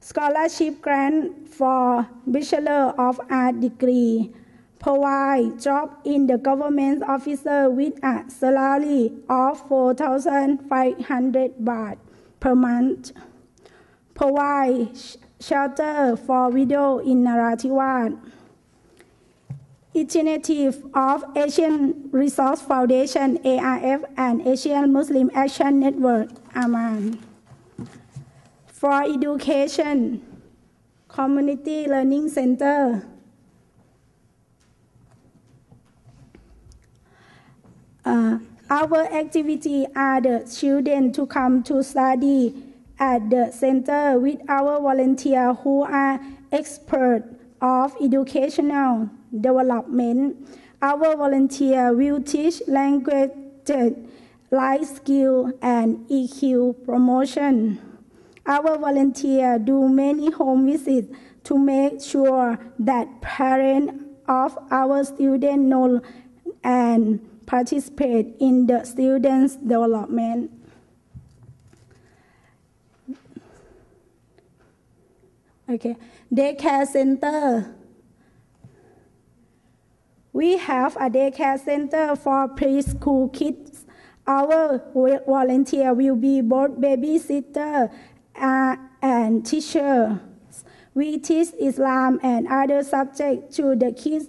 Scholarship grant for Bachelor of Art degree. Provide job in the government officer with a salary of 4,500 baht per month. Provide shelter for widow in Narathiwat. Initiative of Asian Resource Foundation ARF and Asian Muslim Action Network AMAN. For education, Community Learning Center. Our activity are the children to come to study at the center with our volunteers who are experts of educational development. Our volunteer will teach language, life skill, and EQ promotion. Our volunteer do many home visits to make sure that parents of our students know and participate in the students' development. Okay, daycare center. We have a daycare center for preschool kids. Our volunteer will be both babysitter and teacher. We teach Islam and other subjects to the kids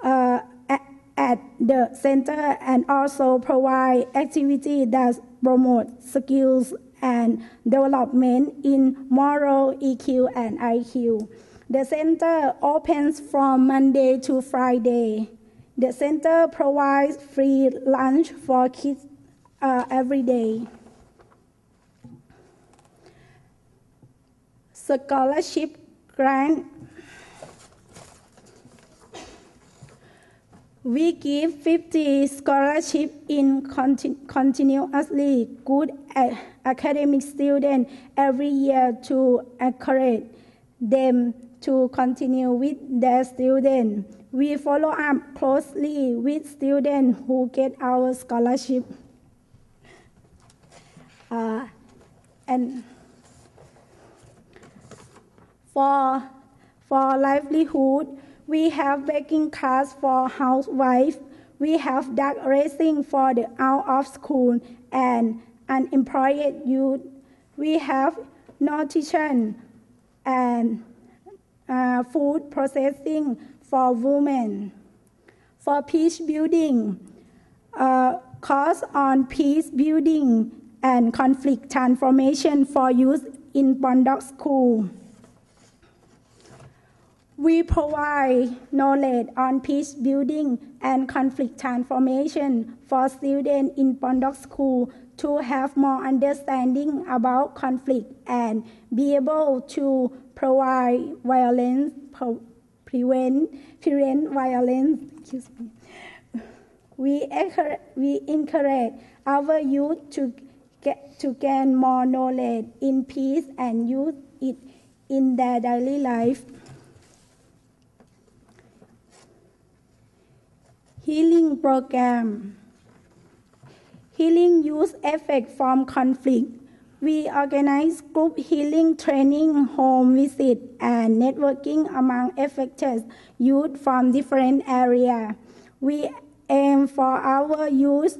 at the center and also provide activities that promote skills and development in moral, EQ, and IQ. The center opens from Monday to Friday. The center provides free lunch for kids every day. Scholarship grant. We give 50 scholarships in continuously good academic students every year to encourage them to continue with their students. We follow up closely with students who get our scholarship. And for livelihood, we have baking class for housewives. We have duck racing for the out of school and unemployed youth. We have nutrition and food processing for women. For peace building, course on peace building and conflict transformation for youth in Pondok School. We provide knowledge on peace building and conflict transformation for students in Pondok School to have more understanding about conflict and be able to provide violence, prevent violence. Excuse me. We encourage our youth to gain more knowledge in peace and use it in their daily life. Healing program. Healing youth effect from conflict. We organize group healing training, home visit, and networking among affected youth from different areas. We aim for our youth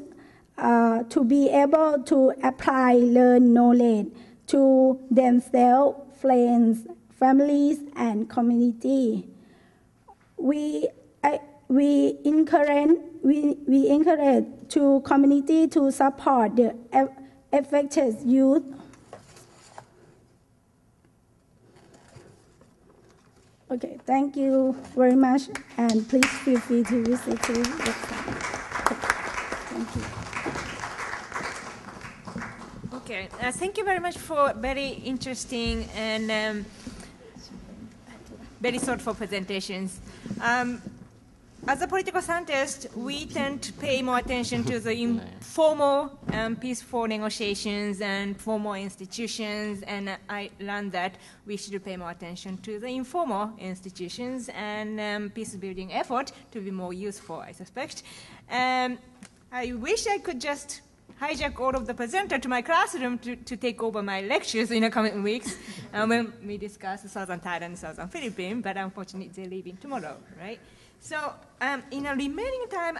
to be able to apply learn knowledge to themselves, friends, families, and community. We encourage to community to support the affected youth. Okay, thank you very much, and please feel free to visit the website. Thank you. Okay, thank you very much for very interesting and very thoughtful presentations. As a political scientist, we tend to pay more attention to the informal peaceful negotiations and formal institutions, and I learned that we should pay more attention to the informal institutions and peace-building effort to be more useful, I suspect. I wish I could just hijack all of the presenter to my classroom to take over my lectures in the coming weeks when we discuss Southern Thailand, Southern Philippines, but unfortunately they're leaving tomorrow, right? So in the remaining time,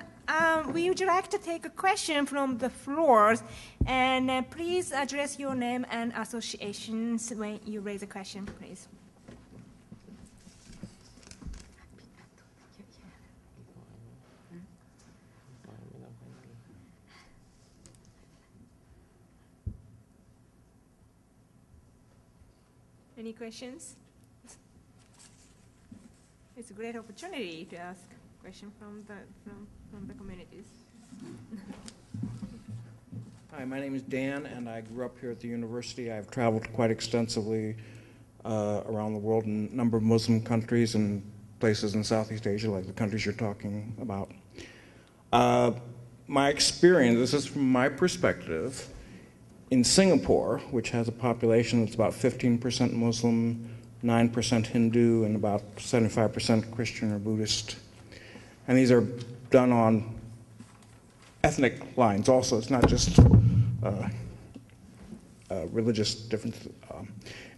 we would like to take a question from the floors, and please address your name and associations when you raise a question, please. Any questions? It's a great opportunity to ask questions from the communities. Hi, my name is Dan, and I grew up here at the university. I've traveled quite extensively around the world in a number of Muslim countries and places in Southeast Asia, like the countries you're talking about. My experience, this is from my perspective, in Singapore, which has a population that's about 15% Muslim, 9% Hindu, and about 75% Christian or Buddhist. And these are done on ethnic lines also. It's not just religious differences.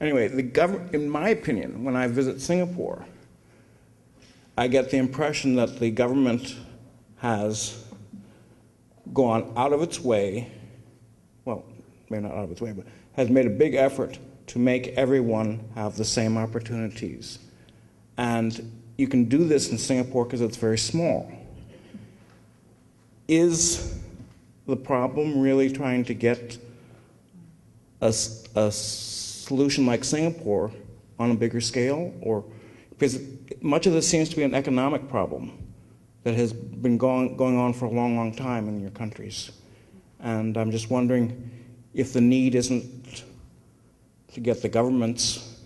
Anyway, in my opinion, when I visit Singapore, I get the impression that the government has gone out of its way, well, maybe not out of its way, but has made a big effort to make everyone have the same opportunities. And you can do this in Singapore because it's very small. Is the problem really trying to get a solution like Singapore on a bigger scale? Or because much of this seems to be an economic problem that has been going on for a long, long time in your countries. And I'm just wondering if the need isn't to get the governments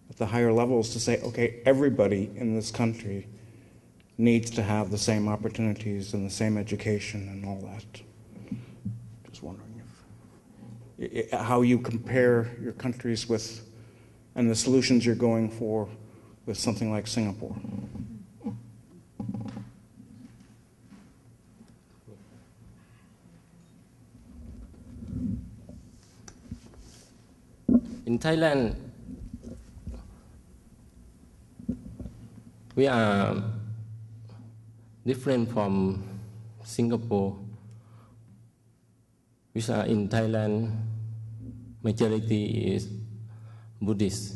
at the higher levels to say, okay, everybody in this country needs to have the same opportunities and the same education and all that. Just wondering how you compare your countries with, and the solutions you're going for with something like Singapore. In Thailand, we are different from Singapore, which are in Thailand, majority is Buddhist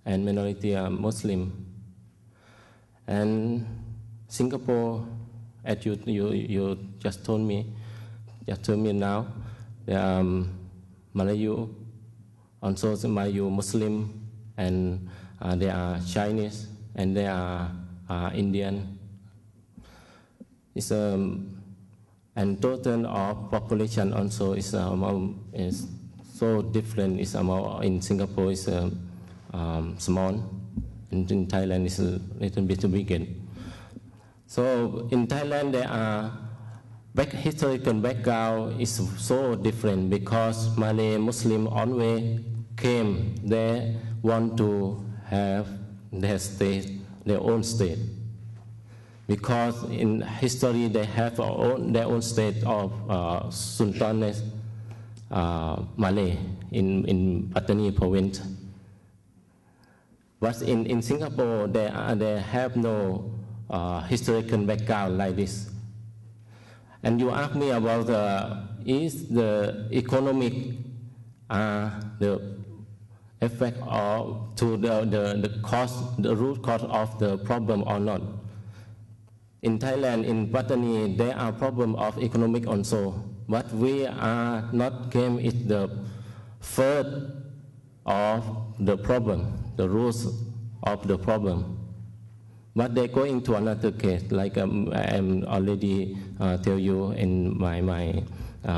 and minority are Muslim. And Singapore, as you just told me now, there are Malayu, also Malayu Muslim, and they are Chinese, and they are Indian. It's and total of population also is so different. It's in Singapore is small, and in Thailand is a little bit bigger. So in Thailand there are historical background is so different because Malay Muslim always came. They want to have their state, their own state, because in history they have their own state of Sultanate Malay in Pattama province. But in Singapore they have no historical background like this. And you ask me about is the economic the effect of to the cost, the root cause of the problem or not. In Thailand, in Pattama, there are problem of economic also, but we are not came at the first of the problem, the roots of the problem. But they go into another case, like I am already tell you in my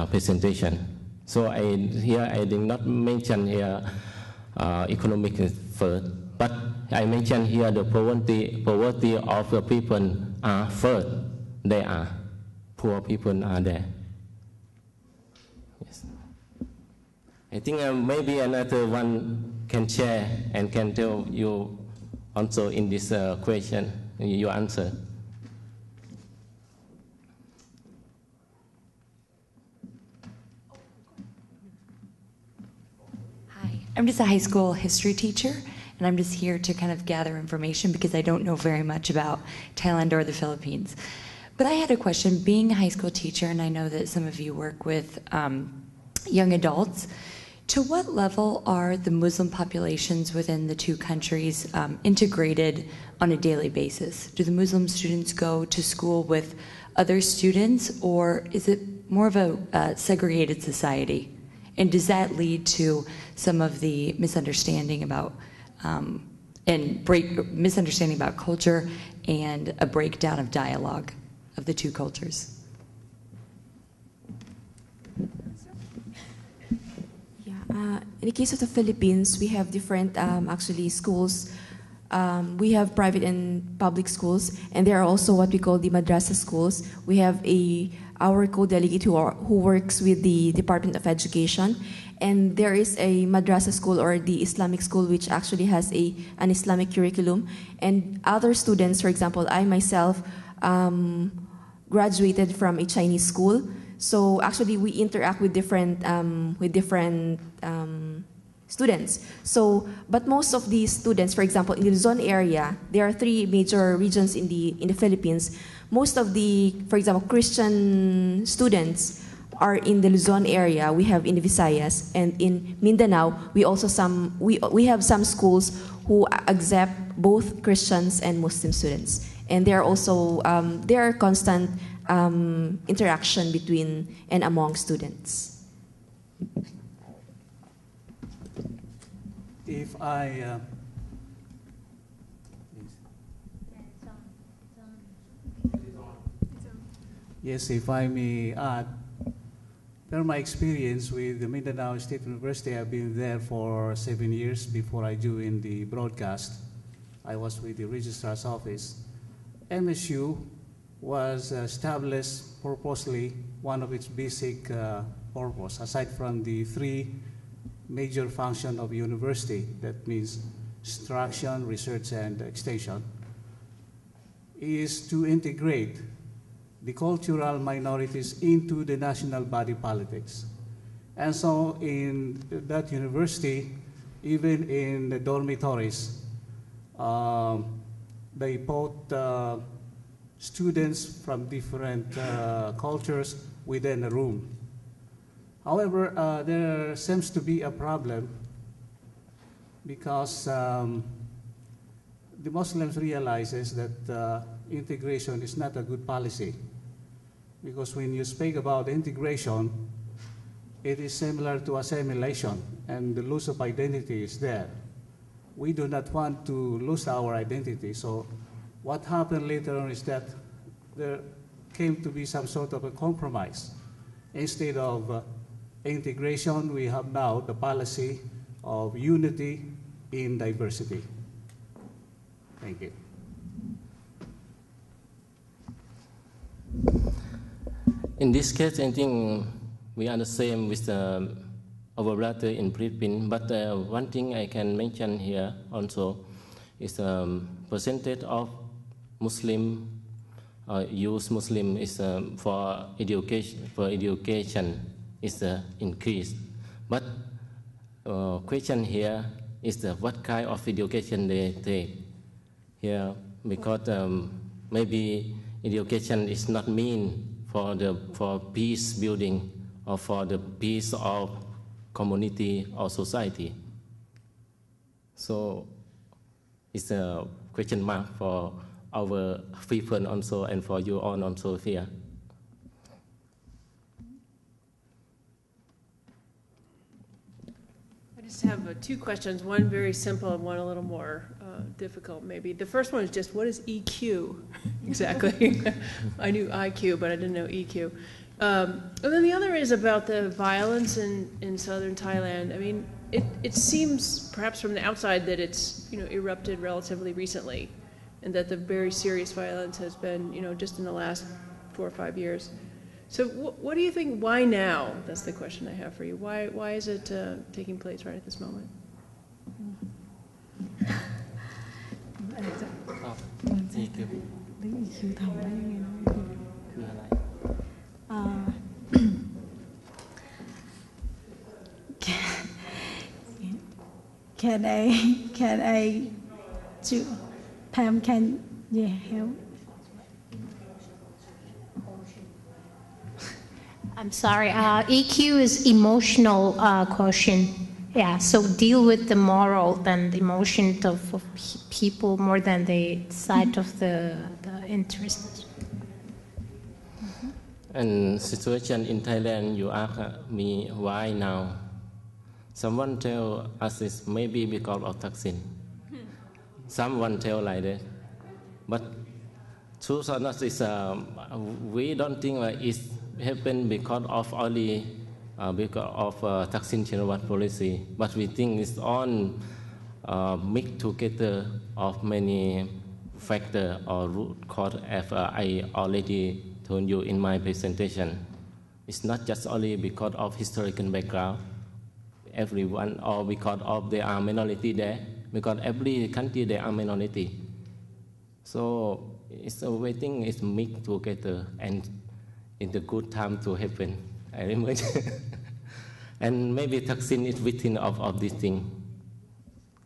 presentation. So I did not mention here economic first, but I mentioned here the poverty of the people are first. They are poor people are there. Yes. I think maybe another one can share and can tell you also in this question, your answer. Hi, I'm just a high school history teacher, and I'm just here to kind of gather information because I don't know very much about Thailand or the Philippines. But I had a question, being a high school teacher, and I know that some of you work with young adults, to what level are the Muslim populations within the two countries integrated on a daily basis? Do the Muslim students go to school with other students, or is it more of a segregated society? And does that lead to some of the misunderstanding about misunderstanding about culture and a breakdown of dialogue of the two cultures? In the case of the Philippines, we have different actually schools We have private and public schools, and there are also what we call the madrasa schools. We have our co-delegate who works with the Department of Education, and there is a madrasa school or the Islamic school which actually has an Islamic curriculum. And other students, for example, I myself graduated from a Chinese school, so actually we interact with different students. So, but most of these students, for example, in the Luzon area, there are 3 major regions in the Philippines. Most of the, for example, Christian students are in the Luzon area. We have in the Visayas, and in Mindanao, we have some schools who accept both Christians and Muslim students. And there are also there are constant interaction between and among students. If I yes, if I may add, per my experience with the Mindanao State University, I've been there for 7 years before I joined the broadcast. I was with the registrar's office. MSU was established purposely, one of its basic purpose, aside from the 3 major functions of university, that means instruction, research, and extension, is to integrate the cultural minorities into the national body politics. And so in that university, even in the dormitories, they put students from different cultures within a room. However, there seems to be a problem because the Muslims realizes that integration is not a good policy. Because when you speak about integration, it is similar to assimilation, and the loss of identity is there. We do not want to lose our identity. So what happened later on is that there came to be some sort of a compromise. Instead of integration, we have now the policy of unity in diversity. Thank you. In this case, I think we are the same with our brother in Philippines, but one thing I can mention here also is percentage of Muslim youth Muslim is for education is increased. But question here is what kind of education they take here, because maybe education is not mean for peace building or for the peace of community or society. So it's a question mark for our people also and for you all also here. I just have 2 questions, one very simple and one a little more difficult maybe. The first one is just, what is EQ exactly? I knew IQ, but I didn't know EQ. And then the other is about the violence in southern Thailand. I mean, it seems perhaps from the outside that it's erupted relatively recently, and that the very serious violence has been just in the last 4 or 5 years. So what do you think? Why now? That's the question I have for you. Why is it taking place right at this moment? Can I Pam, can you help? I'm sorry. EQ is emotional quotient. Yeah, so deal with the moral than the emotion of people more than the side of the interest. And situation in Thailand, you ask me why now. Someone tell us it's maybe because of toxin. Someone tell like that, but truth or not is we don't think like it happened because of only because of toxin policy, but we think it's on mix together of many factors or root cause, as I already told you in my presentation. It's not just only because of historical background, everyone, or because of there are minority there, because every country there are minority. So it's a waiting is mixed together, and it's a good time to happen. I remember, and maybe toxin is within of this thing.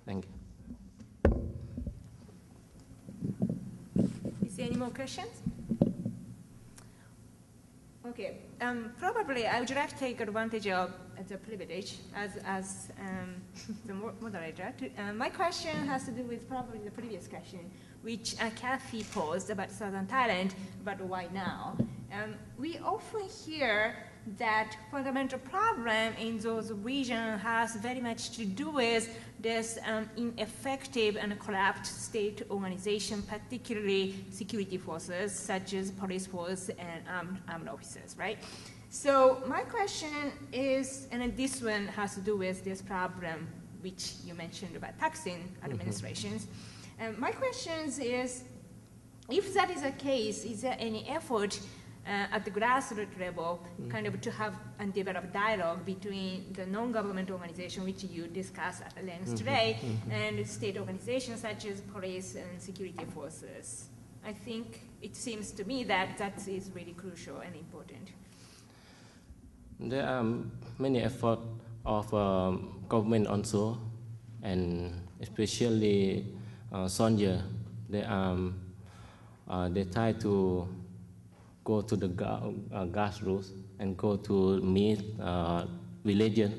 Thank you. Is there any more questions? Okay, probably I would like to take advantage of the privilege as the moderator. My question has to do with probably the previous question, which Kathy posed about Southern Thailand, but why now? We often hear that fundamental problem in those regions has very much to do with this ineffective and corrupt state organization, particularly security forces such as police force and armed officers, right? So my question is, and this one has to do with this problem which you mentioned about taxing administrations. My question is, if that is the case, is there any effort at the grassroots level, kind of to have and develop dialogue between the non-government organization, which you discussed at length today, and state organizations such as police and security forces? I think it seems to me that that is really crucial and important. There are many efforts of government also, and especially soldiers. They try to go to the grassroots and go to meet villagers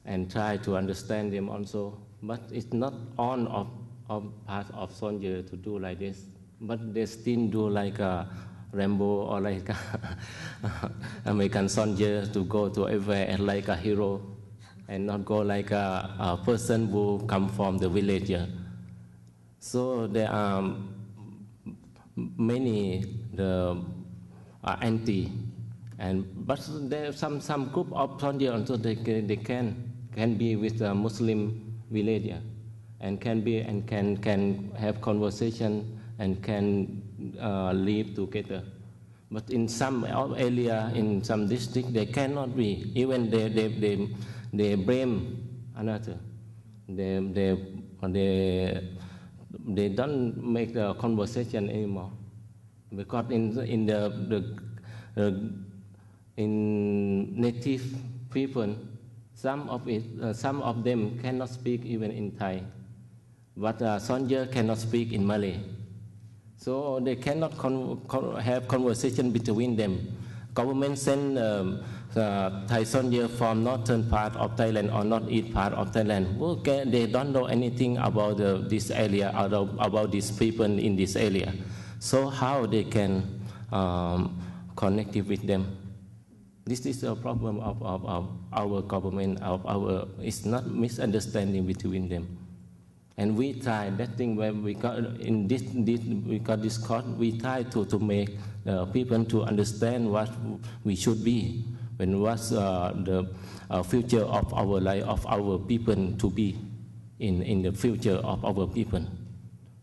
and try to understand them also. But it's not all of part of soldiers to do like this. But they still do like a Rambo or like a American soldier to go to everywhere like a hero, and not go like a person who come from the village. So there are many anti, but there some group of soldiers also they can be with a Muslim village, and can have conversation and can live together. But in some area, in some district, they cannot be. Even they blame another. They don't make the conversation anymore, because in native people, some of them cannot speak even in Thai, but soldier cannot speak in Malay, so they cannot have conversation between them. Government send Thai soldier from northern part of Thailand or northeast part of Thailand. Okay, they don't know anything about this area, about these people in this area. So how they can connect with them? This is a problem of our government. It's not misunderstanding between them. And we try that thing when we got in we got this court. We try to make people to understand what we should be, and what's the future of our life, of our people to be in the future of our people.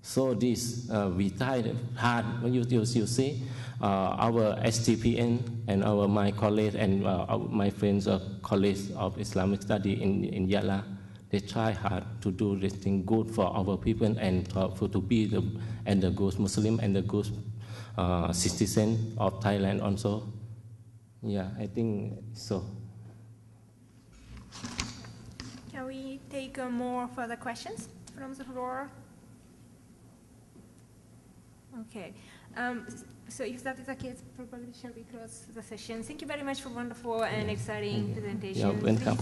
So this we tried hard. When you see our STPN and my colleagues and my friends colleagues of Islamic study in Yala, they try hard to do this thing good for our people and to be the good Muslim and the good citizen of Thailand also. Yeah, I think so. Can we take more further questions from the floor? Okay. So if that is the case, probably shall we close the session. Thank you very much for wonderful and exciting presentation. Yeah, welcome.